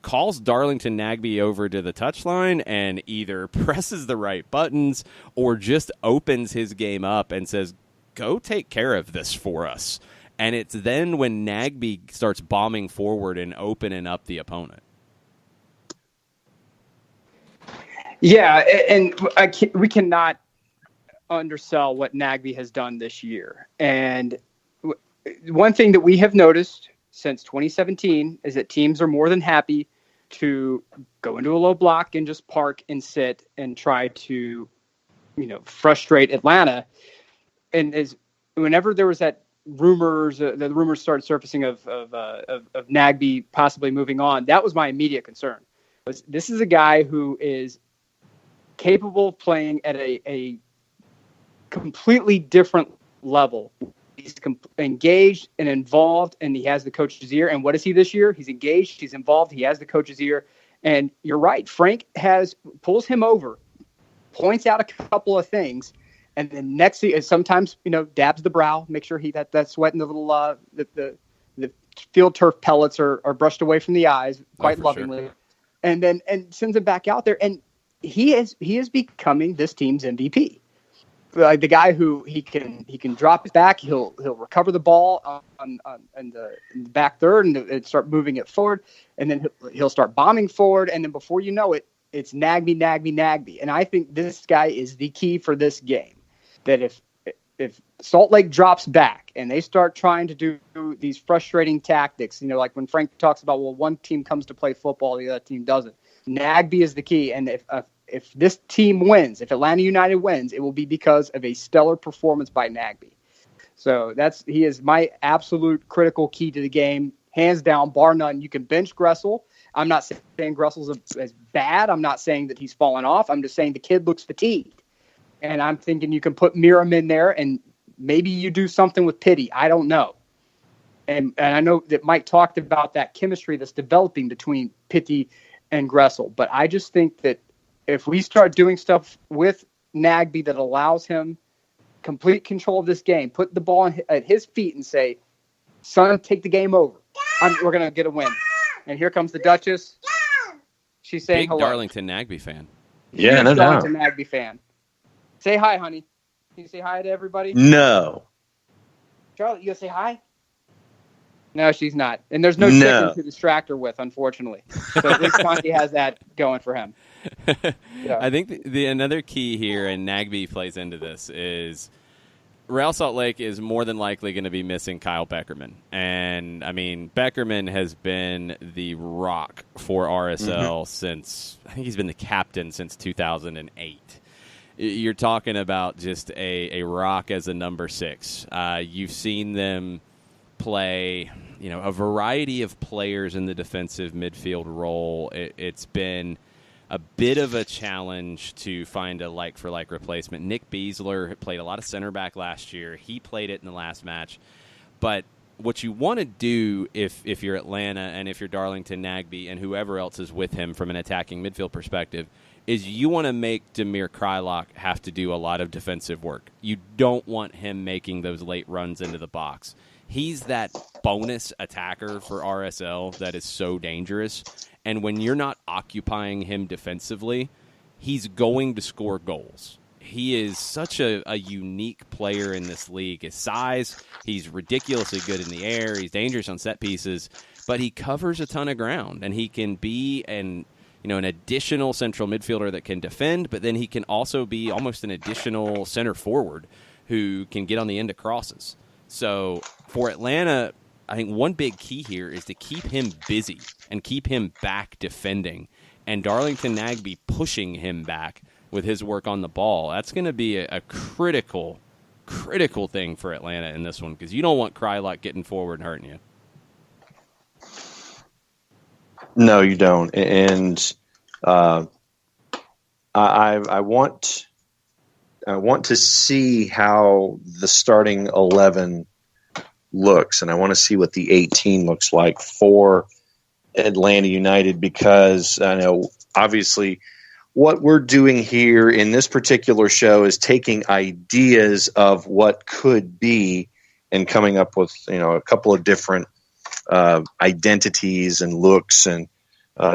calls Darlington Nagbe over to the touchline and either presses the right buttons or just opens his game up and says, go take care of this for us. And it's then when Nagbe starts bombing forward and opening up the opponent. Yeah, and we cannot undersell what Nagbe has done this year. And one thing that we have noticed since 2017 is that teams are more than happy to go into a low block and just park and sit and try to, frustrate Atlanta. And whenever there was that the rumors started surfacing of Nagbe possibly moving on, that was my immediate concern. This is a guy who is capable of playing at a completely different level. He's engaged and involved, and he has the coach's ear. And what is he this year? He's engaged, he's involved, he has the coach's ear. And you're right, Frank pulls him over, points out a couple of things, and then next thing is sometimes dabs the brow, make sure that sweat and the little the field turf pellets are brushed away from the eyes quite lovingly, sure. and sends him back out there. And he is becoming this team's MVP. Like the guy who he can drop it back, he'll recover the ball in the back third and start moving it forward, and then he'll start bombing forward, and then before you know it, it's Nagbe. And I think this guy is the key for this game. That if Salt Lake drops back and they start trying to do these frustrating tactics, like when Frank talks about, well, one team comes to play football, the other team doesn't. Nagbe is the key, and if this team wins, if Atlanta United wins, it will be because of a stellar performance by Nagbe. So he is my absolute critical key to the game, hands down, bar none. You can bench Gressel. I'm not saying Gressel's as bad. I'm not saying that he's fallen off. I'm just saying the kid looks fatigued. And I'm thinking you can put Miram in there, and maybe you do something with Pity. I don't know. And I know that Mike talked about that chemistry that's developing between Pity and Gressel. But I just think that if we start doing stuff with Nagbe that allows him complete control of this game, put the ball at his feet and say, son, take the game over. We're going to get a win. And here comes the Duchess. She's saying big hello. Darlington Nagbe fan. Yeah, no doubt. Darlington Nagbe fan. Say hi, honey. Can you say hi to everybody? No. Charlotte, you going to say hi? No, she's not. And there's no chicken to distract her with, unfortunately. So at least Conti has that going for him. Yeah. I think the another key here, and Nagbe plays into this, is Real Salt Lake is more than likely going to be missing Kyle Beckerman. And, I mean, Beckerman has been the rock for RSL since, I think he's been the captain since 2008. You're talking about just a rock as a number 6. You've seen them play, a variety of players in the defensive midfield role. It's been a bit of a challenge to find a like-for-like replacement. Nick Beasler played a lot of center back last year. He played it in the last match. But what you want to do if you're Atlanta and if you're Darlington Nagbe and whoever else is with him from an attacking midfield perspective is you want to make Damir Kreilach have to do a lot of defensive work. You don't want him making those late runs into the box. He's that bonus attacker for RSL that is so dangerous. And when you're not occupying him defensively, he's going to score goals. He is such a unique player in this league. His size, he's ridiculously good in the air. He's dangerous on set pieces, but he covers a ton of ground, and he can be an additional central midfielder that can defend, but then he can also be almost an additional center forward who can get on the end of crosses. So for Atlanta, I think one big key here is to keep him busy and keep him back defending. And Darlington Nagbe pushing him back with his work on the ball. That's going to be a critical thing for Atlanta in this one because you don't want Kreilach getting forward and hurting you. No, you don't. And I want to see how the starting 11 looks, and I want to see what the 18 looks like for Atlanta United because I know obviously what we're doing here in this particular show is taking ideas of what could be and coming up with a couple of different identities and looks and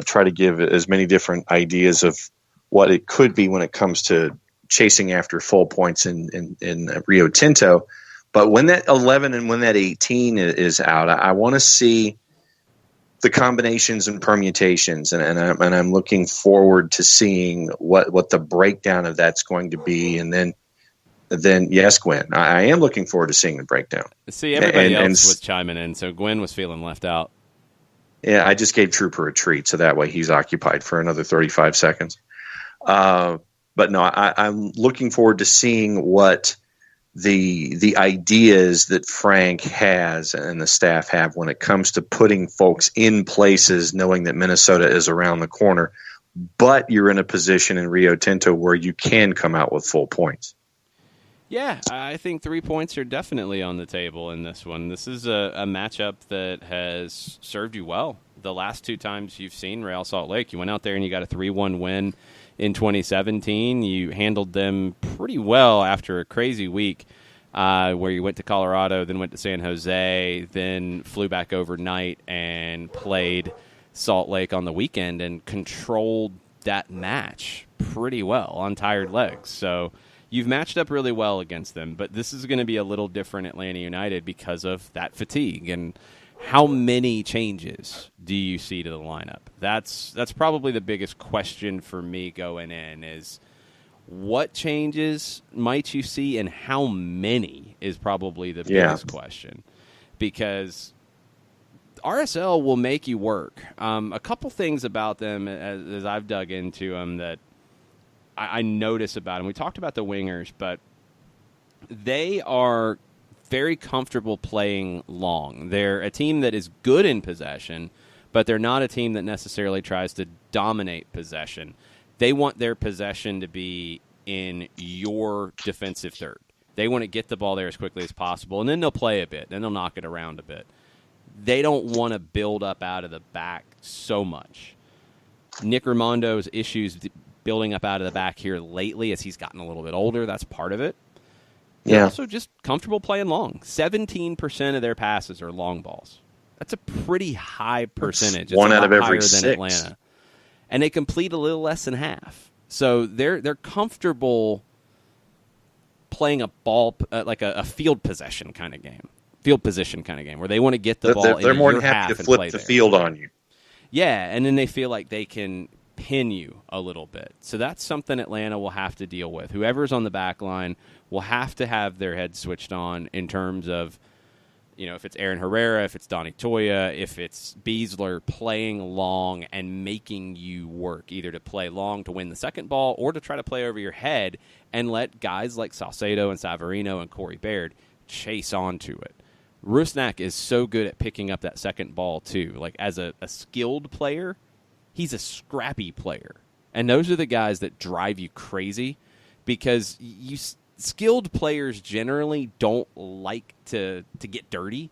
try to give as many different ideas of what it could be when it comes to chasing after full points in Rio Tinto. But when that 11 and when that 18 is out, I want to see the combinations and permutations, and I'm looking forward to seeing what the breakdown of that's going to be. And then yes, Gwen, I am looking forward to seeing the breakdown. See, everybody else was chiming in, so Gwen was feeling left out. Yeah, I just gave Trooper a treat, so that way he's occupied for another 35 seconds. But no, I'm looking forward to seeing what the ideas that Frank has and the staff have when it comes to putting folks in places, knowing that Minnesota is around the corner, but you're in a position in Rio Tinto where you can come out with full points. Yeah, I think 3 points are definitely on the table in this one. This is a matchup that has served you well. The last 2 times you've seen Real Salt Lake, you went out there and you got a 3-1 win in 2017. You handled them pretty well after a crazy week where you went to Colorado, then went to San Jose, then flew back overnight and played Salt Lake on the weekend and controlled that match pretty well on tired legs. So you've matched up really well against them, but this is going to be a little different Atlanta United because of that fatigue. And how many changes do you see to the lineup? That's probably the biggest question for me going in is what changes might you see and how many is probably the biggest question. Because RSL will make you work. A couple things about them as I've dug into them that I notice about them. We talked about the wingers, but they are very comfortable playing long. They're a team that is good in possession, but they're not a team that necessarily tries to dominate possession. They want their possession to be in your defensive third. They want to get the ball there as quickly as possible, and then they'll play a bit. Then they'll knock it around a bit. They don't want to build up out of the back so much. Nick Rimondo's issues building up out of the back here lately as he's gotten a little bit older, that's part of it. They're also just comfortable playing long. 17% of their passes are long balls. That's a pretty high percentage. It's one out of every higher six. Than Atlanta. And they complete a little less than half. So they're comfortable playing a ball, like a field possession kind of game. Field position kind of game where they want to get the ball they're in more your than happy half to flip the field on you. Yeah, and then they feel like they can pin you a little bit. So that's something Atlanta will have to deal with. Whoever's on the back line will have to have their head switched on in terms of, if it's Aaron Herrera, if it's Donnie Toya, if it's Beasler playing long and making you work, either to play long to win the second ball or to try to play over your head and let guys like Salcedo and Savarino and Corey Baird chase onto it. Rusnak is so good at picking up that second ball, too. Like, as a skilled player, he's a scrappy player. And those are the guys that drive you crazy because skilled players generally don't like to get dirty.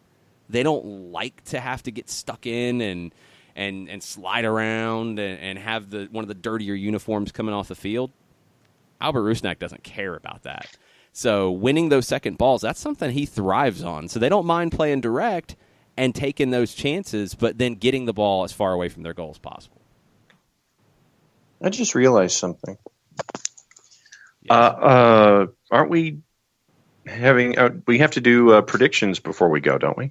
They don't like to have to get stuck in and slide around and have one of the dirtier uniforms coming off the field. Albert Rusnak doesn't care about that. So winning those second balls, that's something he thrives on. So they don't mind playing direct and taking those chances, but then getting the ball as far away from their goal as possible. I just realized something. Yes. Aren't we having? We have to do predictions before we go, don't we?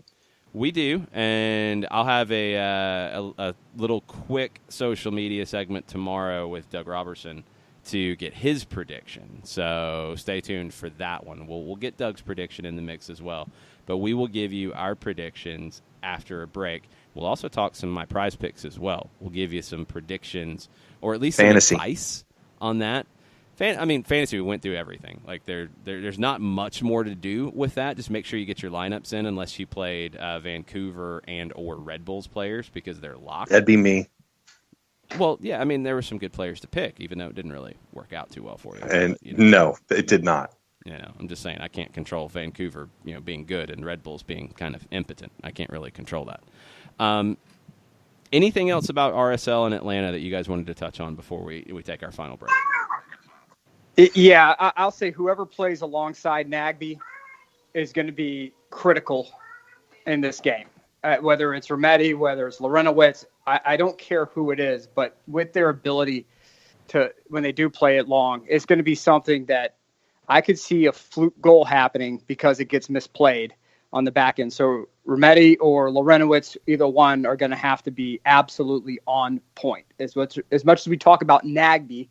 We do, and I'll have a little quick social media segment tomorrow with Doug Robertson to get his prediction. So stay tuned for that one. We'll get Doug's prediction in the mix as well, but we will give you our predictions after a break. We'll also talk some of my prize picks as well. We'll give you some predictions or at least some advice on that. Fantasy, we went through everything. Like there's not much more to do with that. Just make sure you get your lineups in unless you played Vancouver and or Red Bulls players because they're locked. That'd be me. Well, yeah, there were some good players to pick, even though it didn't really work out too well for you. And no, it did not. I'm just saying I can't control Vancouver, being good and Red Bulls being kind of impotent. I can't really control that. Anything else about RSL and Atlanta that you guys wanted to touch on before we take our final break? I'll say whoever plays alongside Nagbe is going to be critical in this game. Whether it's Rometty, whether it's Lorenowitz, I don't care who it is, but with their ability to, when they do play it long, it's going to be something that I could see a fluke goal happening because it gets misplayed on the back end. So Rometty or Lorenowitz, either one, are going to have to be absolutely on point. As much as we talk about Nagbe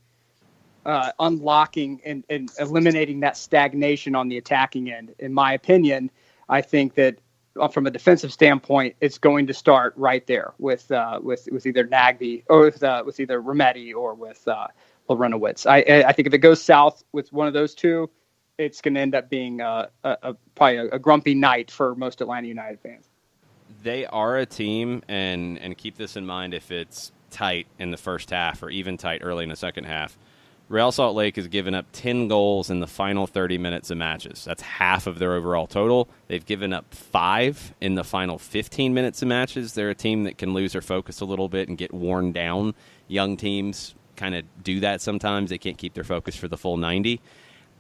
unlocking and eliminating that stagnation on the attacking end, in my opinion, I think that from a defensive standpoint, it's going to start right there with either Nagbe or with either Rometty or with Lorenowitz. I think if it goes south with one of those two, it's going to end up being probably a grumpy night for most Atlanta United fans. They are a team, and keep this in mind if it's tight in the first half or even tight early in the second half. Real Salt Lake has given up 10 goals in the final 30 minutes of matches. That's half of their overall total. They've given up 5 in the final 15 minutes of matches. They're a team that can lose their focus a little bit and get worn down. Young teams kind of do that sometimes. They can't keep their focus for the full 90.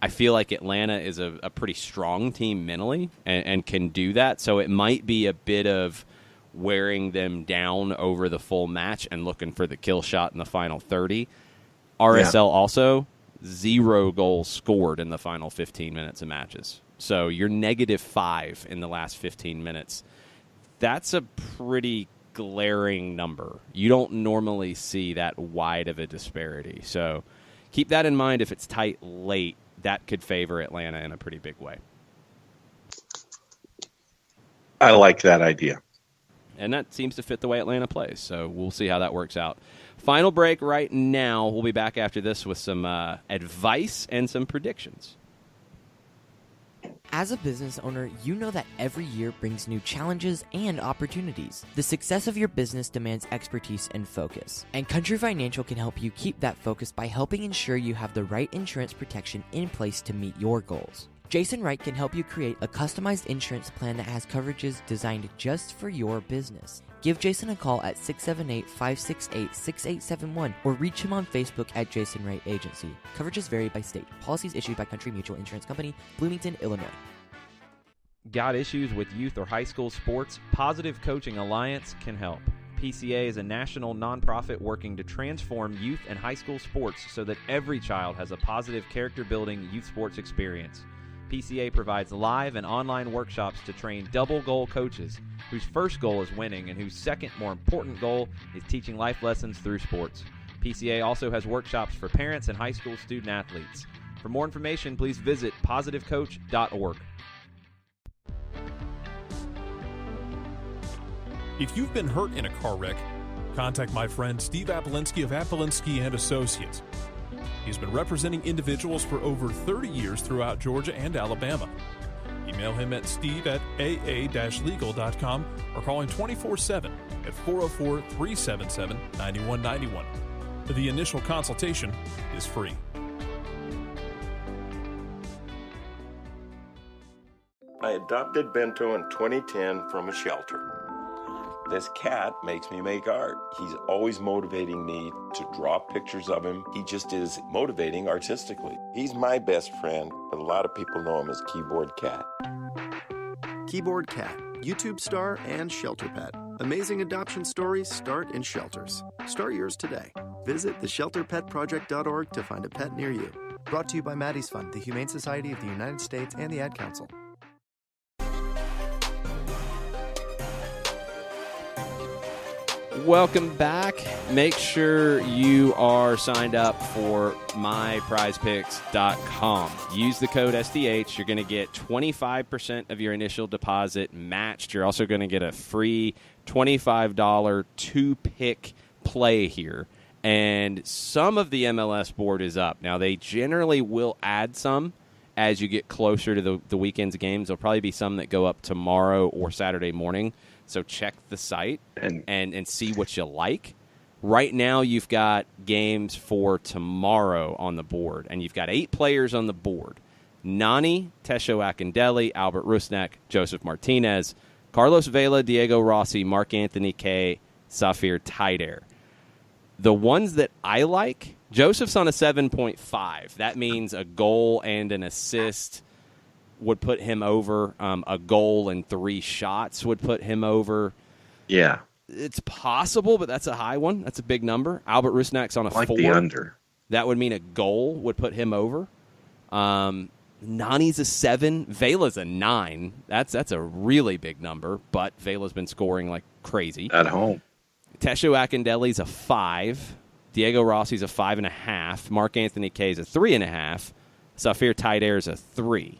I feel like Atlanta is a pretty strong team mentally and can do that. So it might be a bit of wearing them down over the full match and looking for the kill shot in the final 30. RSL also 0 goals scored in the final 15 minutes of matches. So you're -5 in the last 15 minutes. That's a pretty glaring number. You don't normally see that wide of a disparity. So keep that in mind if it's tight late. That could favor Atlanta in a pretty big way. I like that idea. And that seems to fit the way Atlanta plays. So we'll see how that works out. Final break right now. We'll be back after this with some advice and some predictions. As a business owner, you know that every year brings new challenges and opportunities. The success of your business demands expertise and focus. And Country Financial can help you keep that focus by helping ensure you have the right insurance protection in place to meet your goals. Jason Wright can help you create a customized insurance plan that has coverages designed just for your business. Give Jason a call at 678-568-6871 or reach him on Facebook at Jason Wright Agency. Coverages vary by state. Policies issued by Country Mutual Insurance Company, Bloomington, Illinois. Got issues with youth or high school sports? Positive Coaching Alliance can help. PCA is a national nonprofit working to transform youth and high school sports so that every child has a positive character-building youth sports experience. PCA provides live and online workshops to train double-goal coaches whose first goal is winning and whose second, more important goal is teaching life lessons through sports. PCA also has workshops for parents and high school student athletes. For more information, please visit positivecoach.org. If you've been hurt in a car wreck, contact my friend Steve Apolinski of Apolinski and Associates. He's been representing individuals for over 30 years throughout Georgia and Alabama. Email him at steve@aa-legal.com or call him 24/7 at 404-377-9191. The initial consultation is free. I adopted Bento in 2010 from a shelter. This cat makes me make art. He's always motivating me to draw pictures of him. He just is motivating artistically. He's my best friend, but a lot of people know him as Keyboard Cat. Keyboard Cat, YouTube star and shelter pet. Amazing adoption stories start in shelters. Start yours today. Visit theshelterpetproject.org to find a pet near you. Brought to you by Maddie's Fund, the Humane Society of the United States, and the Ad Council. Welcome back. Make sure you are signed up for myprizepicks.com. Use the code SDH. You're going to get 25% of your initial deposit matched. You're also going to get a free $25 two-pick play here. And some of the MLS board is up. Now, they generally will add some as you get closer to the weekend's games. There'll probably be some that go up tomorrow or Saturday morning. So check the site and see what you like. Right now, you've got games for tomorrow on the board, and you've got 8 players on the board. Nani, Tesho Akindele, Albert Rusnak, Joseph Martinez, Carlos Vela, Diego Rossi, Mark Anthony K, Safir Taider. The ones that I like, Joseph's on a 7.5. That means a goal and an assist would put him over. A goal and 3 shots would put him over. Yeah. It's possible, but that's a high one. That's a big number. Albert Rusnak's on a 4. The under. That would mean a goal would put him over. Nani's a 7. Vela's a 9. That's a really big number, but Vela's been scoring like crazy. At home. Tesho Akindele's a 5. Diego Rossi's a 5.5. Mark Anthony K's a 3.5. Safir Taider's a 3.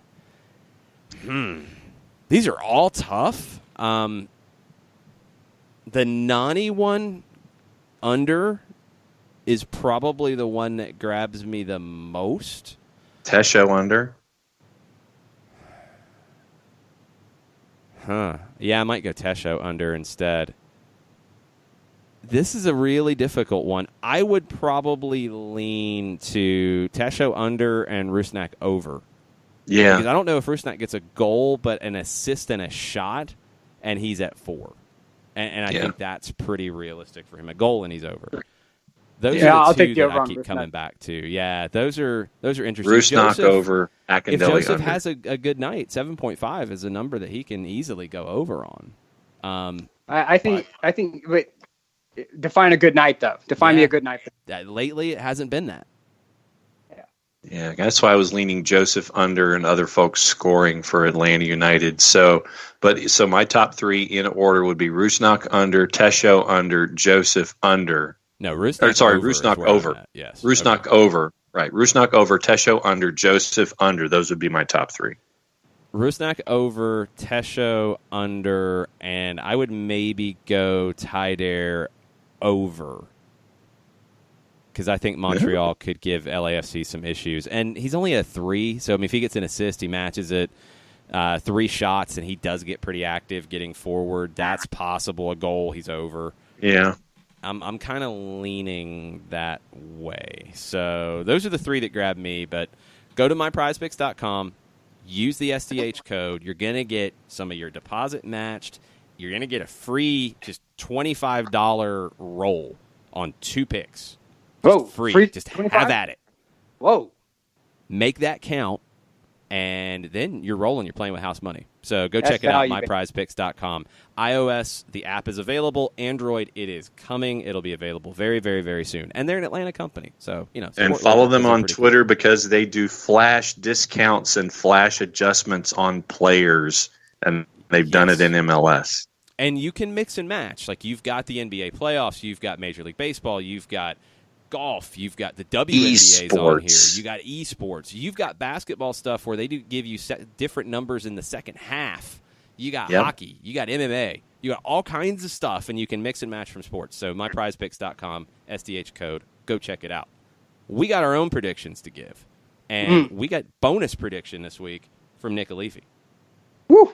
These are all tough. The Nani one under is probably the one that grabs me the most. Tesho under. Yeah, I might go Tesho under instead. This is a really difficult one. I would probably lean to Tesho under and Rusnak over. Yeah. Because I don't know if Rusnak gets a goal, but an assist and a shot, and he's at 4. And I think that's pretty realistic for him. A goal and he's over. Those are the two that I keep coming back to. Yeah, those are interesting. Rusnak over, Akindele if Joseph under. has a good night, 7.5 is a number that he can easily go over on. I think. Wait, define a good night, though. Define me a good night. Lately, it hasn't been that. Yeah, that's why I was leaning Joseph under and other folks scoring for Atlanta United. So my top 3 in order would be Rusnak under, Tesho under, Joseph under. No, Rusnak Rusnak over. Yes. Rusnak over. Right. Rusnak over, Tesho under, Joseph under. Those would be my top 3. Rusnak over, Tesho under, and I would maybe go Taider over. Because I think Montreal could give LAFC some issues. And he's only a 3, so if he gets an assist, he matches it. 3 shots, and he does get pretty active getting forward. That's possible. A goal, he's over. Yeah. I'm kind of leaning that way. So those are the 3 that grab me, but go to myprizepicks.com, use the SDH code. You're going to get some of your deposit matched. You're going to get a free just $25 roll on 2 picks. Whoa, free. Just 25? have at it. Whoa. Make that count, and then you're rolling. You're playing with house money. So go check it out, myprizepicks.com. iOS, the app is available. Android, it is coming. It'll be available very, very, very soon. And they're an Atlanta company. So, and follow them on Twitter because they do flash discounts and flash adjustments on players, and they've done it in MLS. And you can mix and match. Like, you've got the NBA playoffs. You've got Major League Baseball. You've got golf. You've got the WNBA's on here. You got esports. You've got basketball stuff where they do give you different numbers in the second half. You got hockey. You got MMA. You got all kinds of stuff, and you can mix and match from sports. So myprizepicks.com, SDH code. Go check it out. We got our own predictions to give, and we got bonus prediction this week from Nick Alifi. Woo!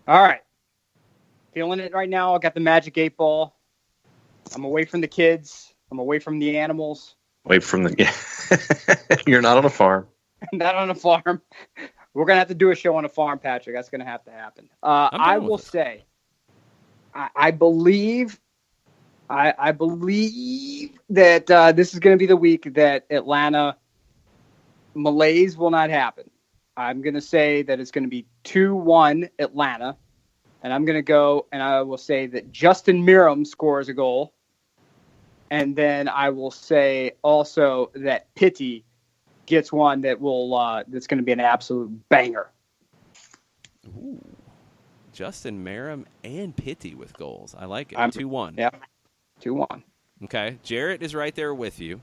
All right. Feeling it right now. I got the Magic 8 Ball. I'm away from the kids. I'm away from the animals. Away from the... You're not on a farm. Not on a farm. We're going to have to do a show on a farm, Patrick. That's going to have to happen. I will say, I believe that this is going to be the week that Atlanta malaise will not happen. I'm going to say that it's going to be 2-1 Atlanta. And I'm going to go and I will say that Justin Miram scores a goal. And then I will say also that Pitti gets one that will that's going to be an absolute banger. Ooh. Justin Miram and Pitti with goals. I like it. 2-1. Yeah, 2-1. Okay. Jarrett is right there with you.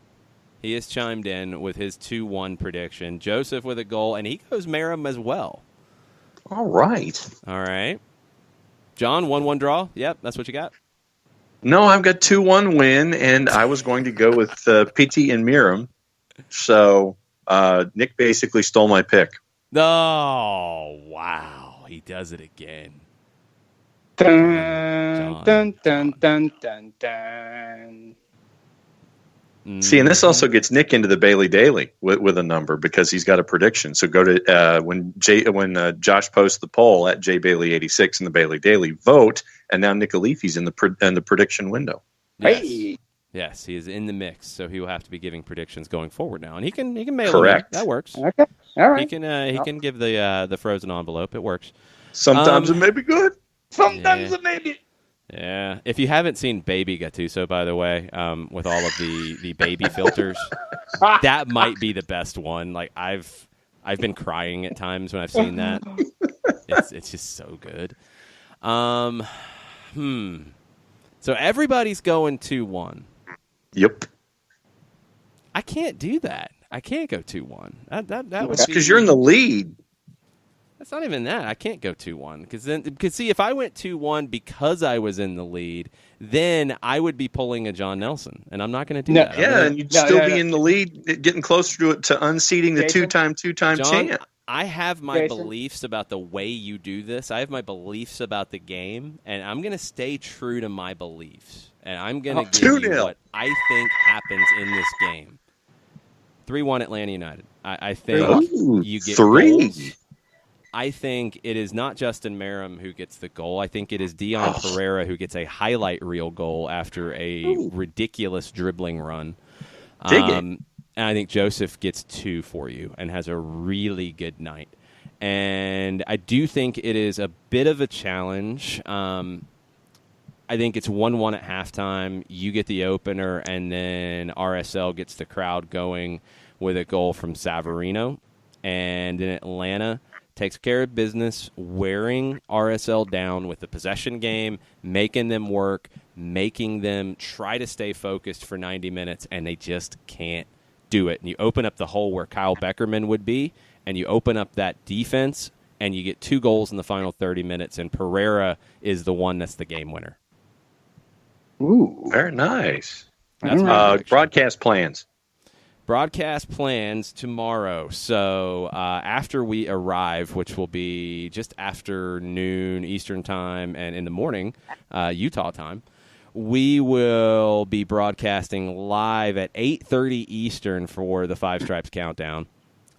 He has chimed in with his 2-1 prediction. Joseph with a goal, and he goes Miram as well. All right. All right. John, 1-1 draw. Yep, that's what you got. No, I've got 2-1 win, and I was going to go with Pitti and Miram. So Nick basically stole my pick. Oh, wow. He does it again. Dun, dun, dun, dun, dun, dun. See, and this also gets Nick into the Bailey Daily with a number because he's got a prediction. So go to when Josh posts the poll at JBailey86 in the Bailey Daily, vote, and now Nick Alifi's in the prediction window. Yes. Hey. Yes, he is in the mix, so he will have to be giving predictions going forward now, and he can mail Correct. Them. That works. Okay, all right. He can give the frozen envelope. It works. Sometimes it may be good. Sometimes it may be. Yeah. If you haven't seen Baby Gattuso, by the way, with all of the baby filters, that might be the best one. Like I've been crying at times when I've seen that. It's just so good. So everybody's going 2-1. Yep. I can't do that. I can't go 2-1. That was because you're in the lead. That's not even that. I can't go 2-1 because see, if I went 2-1 because I was in the lead, then I would be pulling a John Nelson, and I'm not going to do that. Yeah, and you'd still be in the lead, getting closer to unseating the two-time John, champ. I have my beliefs about the way you do this. I have my beliefs about the game, and I'm going to stay true to my beliefs. And I'm going to give you what I think happens in this game. 3-1 Atlanta United. I think you get 3. goals. I think it is not Justin Miram who gets the goal. I think it is Dion Pereira who gets a highlight reel goal after a ridiculous dribbling run. And I think Joseph gets 2 for you and has a really good night. And I do think it is a bit of a challenge. I think it's 1-1 at halftime. You get the opener, and then RSL gets the crowd going with a goal from Savarino. And then Atlanta takes care of business, wearing RSL down with the possession game, making them work, making them try to stay focused for 90 minutes, and they just can't do it. And you open up the hole where Kyle Beckerman would be, and you open up that defense, and you get 2 goals in the final 30 minutes, and Pereira is the one that's the game winner. Ooh, very nice. That's broadcast plans. Broadcast plans tomorrow. So after we arrive, which will be just after noon Eastern time and in the morning Utah time, we will be broadcasting live at 8:30 Eastern for the Five Stripes Countdown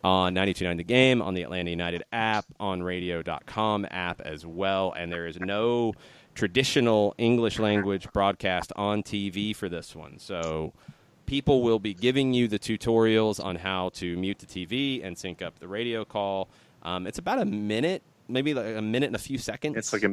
on 92.9 The Game, on the Atlanta United app, on radio.com app as well. And there is no traditional English language broadcast on TV for this one. So people will be giving you the tutorials on how to mute the TV and sync up the radio call. It's about a minute, maybe like a minute and a few seconds. It's like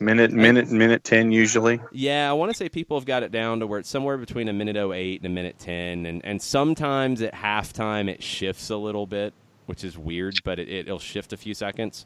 minute 10 usually. Yeah, I want to say people have got it down to where it's somewhere between a minute 08 and a minute 10. And sometimes at halftime it shifts a little bit, which is weird, but it'll shift a few seconds.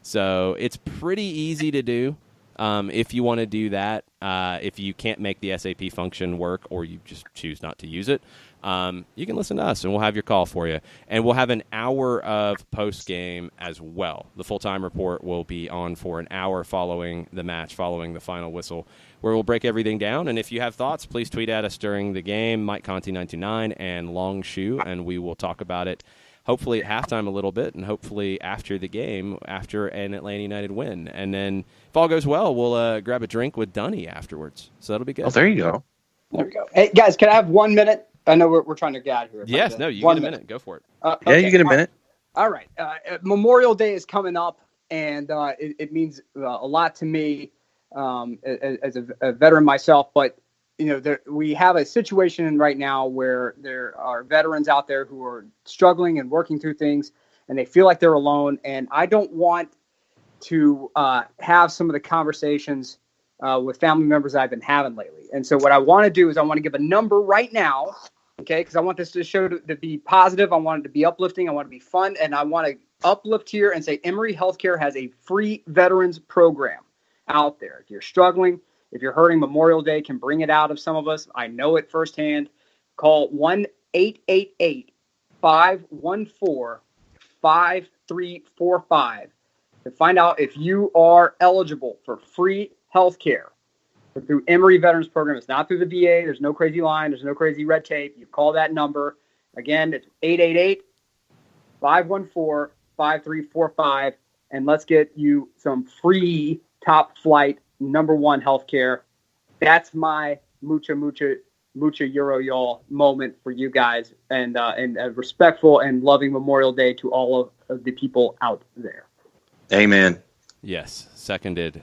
So it's pretty easy to do. If you want to do that, if you can't make the SAP function work or you just choose not to use it, you can listen to us and we'll have your call for you. And we'll have an hour of post-game as well. The full-time report will be on for an hour following the match, following the final whistle, where we'll break everything down. And if you have thoughts, please tweet at us during the game, Mike Conti 929 and Long Shoe, and we will talk about it hopefully at halftime a little bit, and hopefully after the game, after an Atlanta United win. And then if all goes well, we'll grab a drink with Dunny afterwards. So that'll be good. Oh, there you go. There we go. Hey, guys, can I have 1 minute? I know we're trying to get out of here. Yes, no, you get a minute. Go for it. Yeah, you get a minute. All right. Memorial Day is coming up, and it means a lot to me as a veteran myself, but we have a situation right now where there are veterans out there who are struggling and working through things, and they feel like they're alone. And I don't want to have some of the conversations with family members I've been having lately. And so what I want to do is I want to give a number right now, okay, because I want this show to be positive. I want it to be uplifting. I want it to be fun. And I want to uplift here and say Emory Healthcare has a free veterans program out there. If you're struggling, if you're hurting, Memorial Day can bring it out of some of us. I know it firsthand. Call 1-888-514-5345 to find out if you are eligible for free health care through Emory Veterans Program. It's not through the VA. There's no crazy line. There's no crazy red tape. You call that number. Again, it's 888-514-5345, and let's get you some free top flight #1 healthcare. That's my mucha euro y'all moment for you guys, and a respectful and loving Memorial Day to all of the people out there. Amen. Yes, seconded.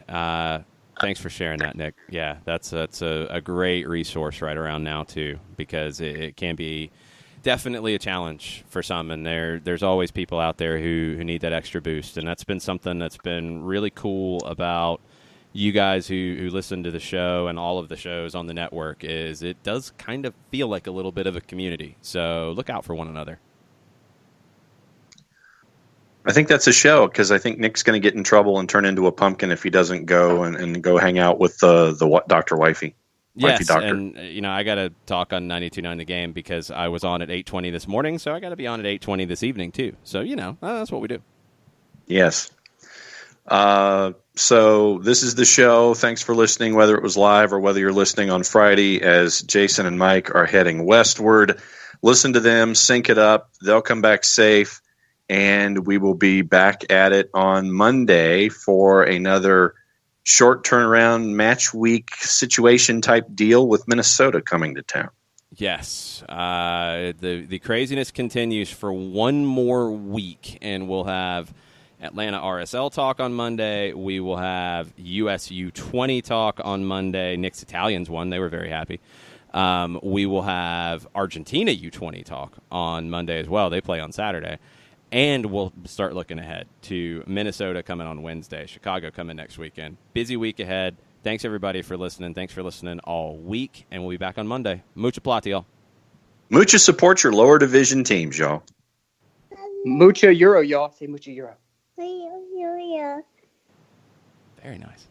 Thanks for sharing that, Nick. Yeah, that's a great resource right around now too, because it can be definitely a challenge for some, and there's always people out there who need that extra boost, and that's been something that's been really cool about you guys who listen to the show and all of the shows on the network. Is it does kind of feel like a little bit of a community, so look out for one another. I think that's a show, because I think Nick's going to get in trouble and turn into a pumpkin if he doesn't go and go hang out with the Dr. Wifey. Yes, doctor. And I got to talk on 92.9 The Game because I was on at 8:20 this morning, so I got to be on at 8:20 this evening too. So that's what we do. Yes. So this is the show. Thanks for listening, whether it was live or whether you're listening on Friday, as Jason and Mike are heading westward. Listen to them, sync it up. They'll come back safe, and we will be back at it on Monday for another short turnaround match week situation type deal with Minnesota coming to town. Yes. The craziness continues for one more week, and we'll have Atlanta RSL talk on Monday. We will have USU 20 talk on Monday. Nick's Italians won. They were very happy. We will have Argentina U20 talk on Monday as well. They play on Saturday. And we'll start looking ahead to Minnesota coming on Wednesday, Chicago coming next weekend. Busy week ahead. Thanks, everybody, for listening. Thanks for listening all week, and we'll be back on Monday. Mucha plata, y'all. Mucha support your lower division teams, y'all. Mucha euro, y'all. Say mucha euro. Very nice.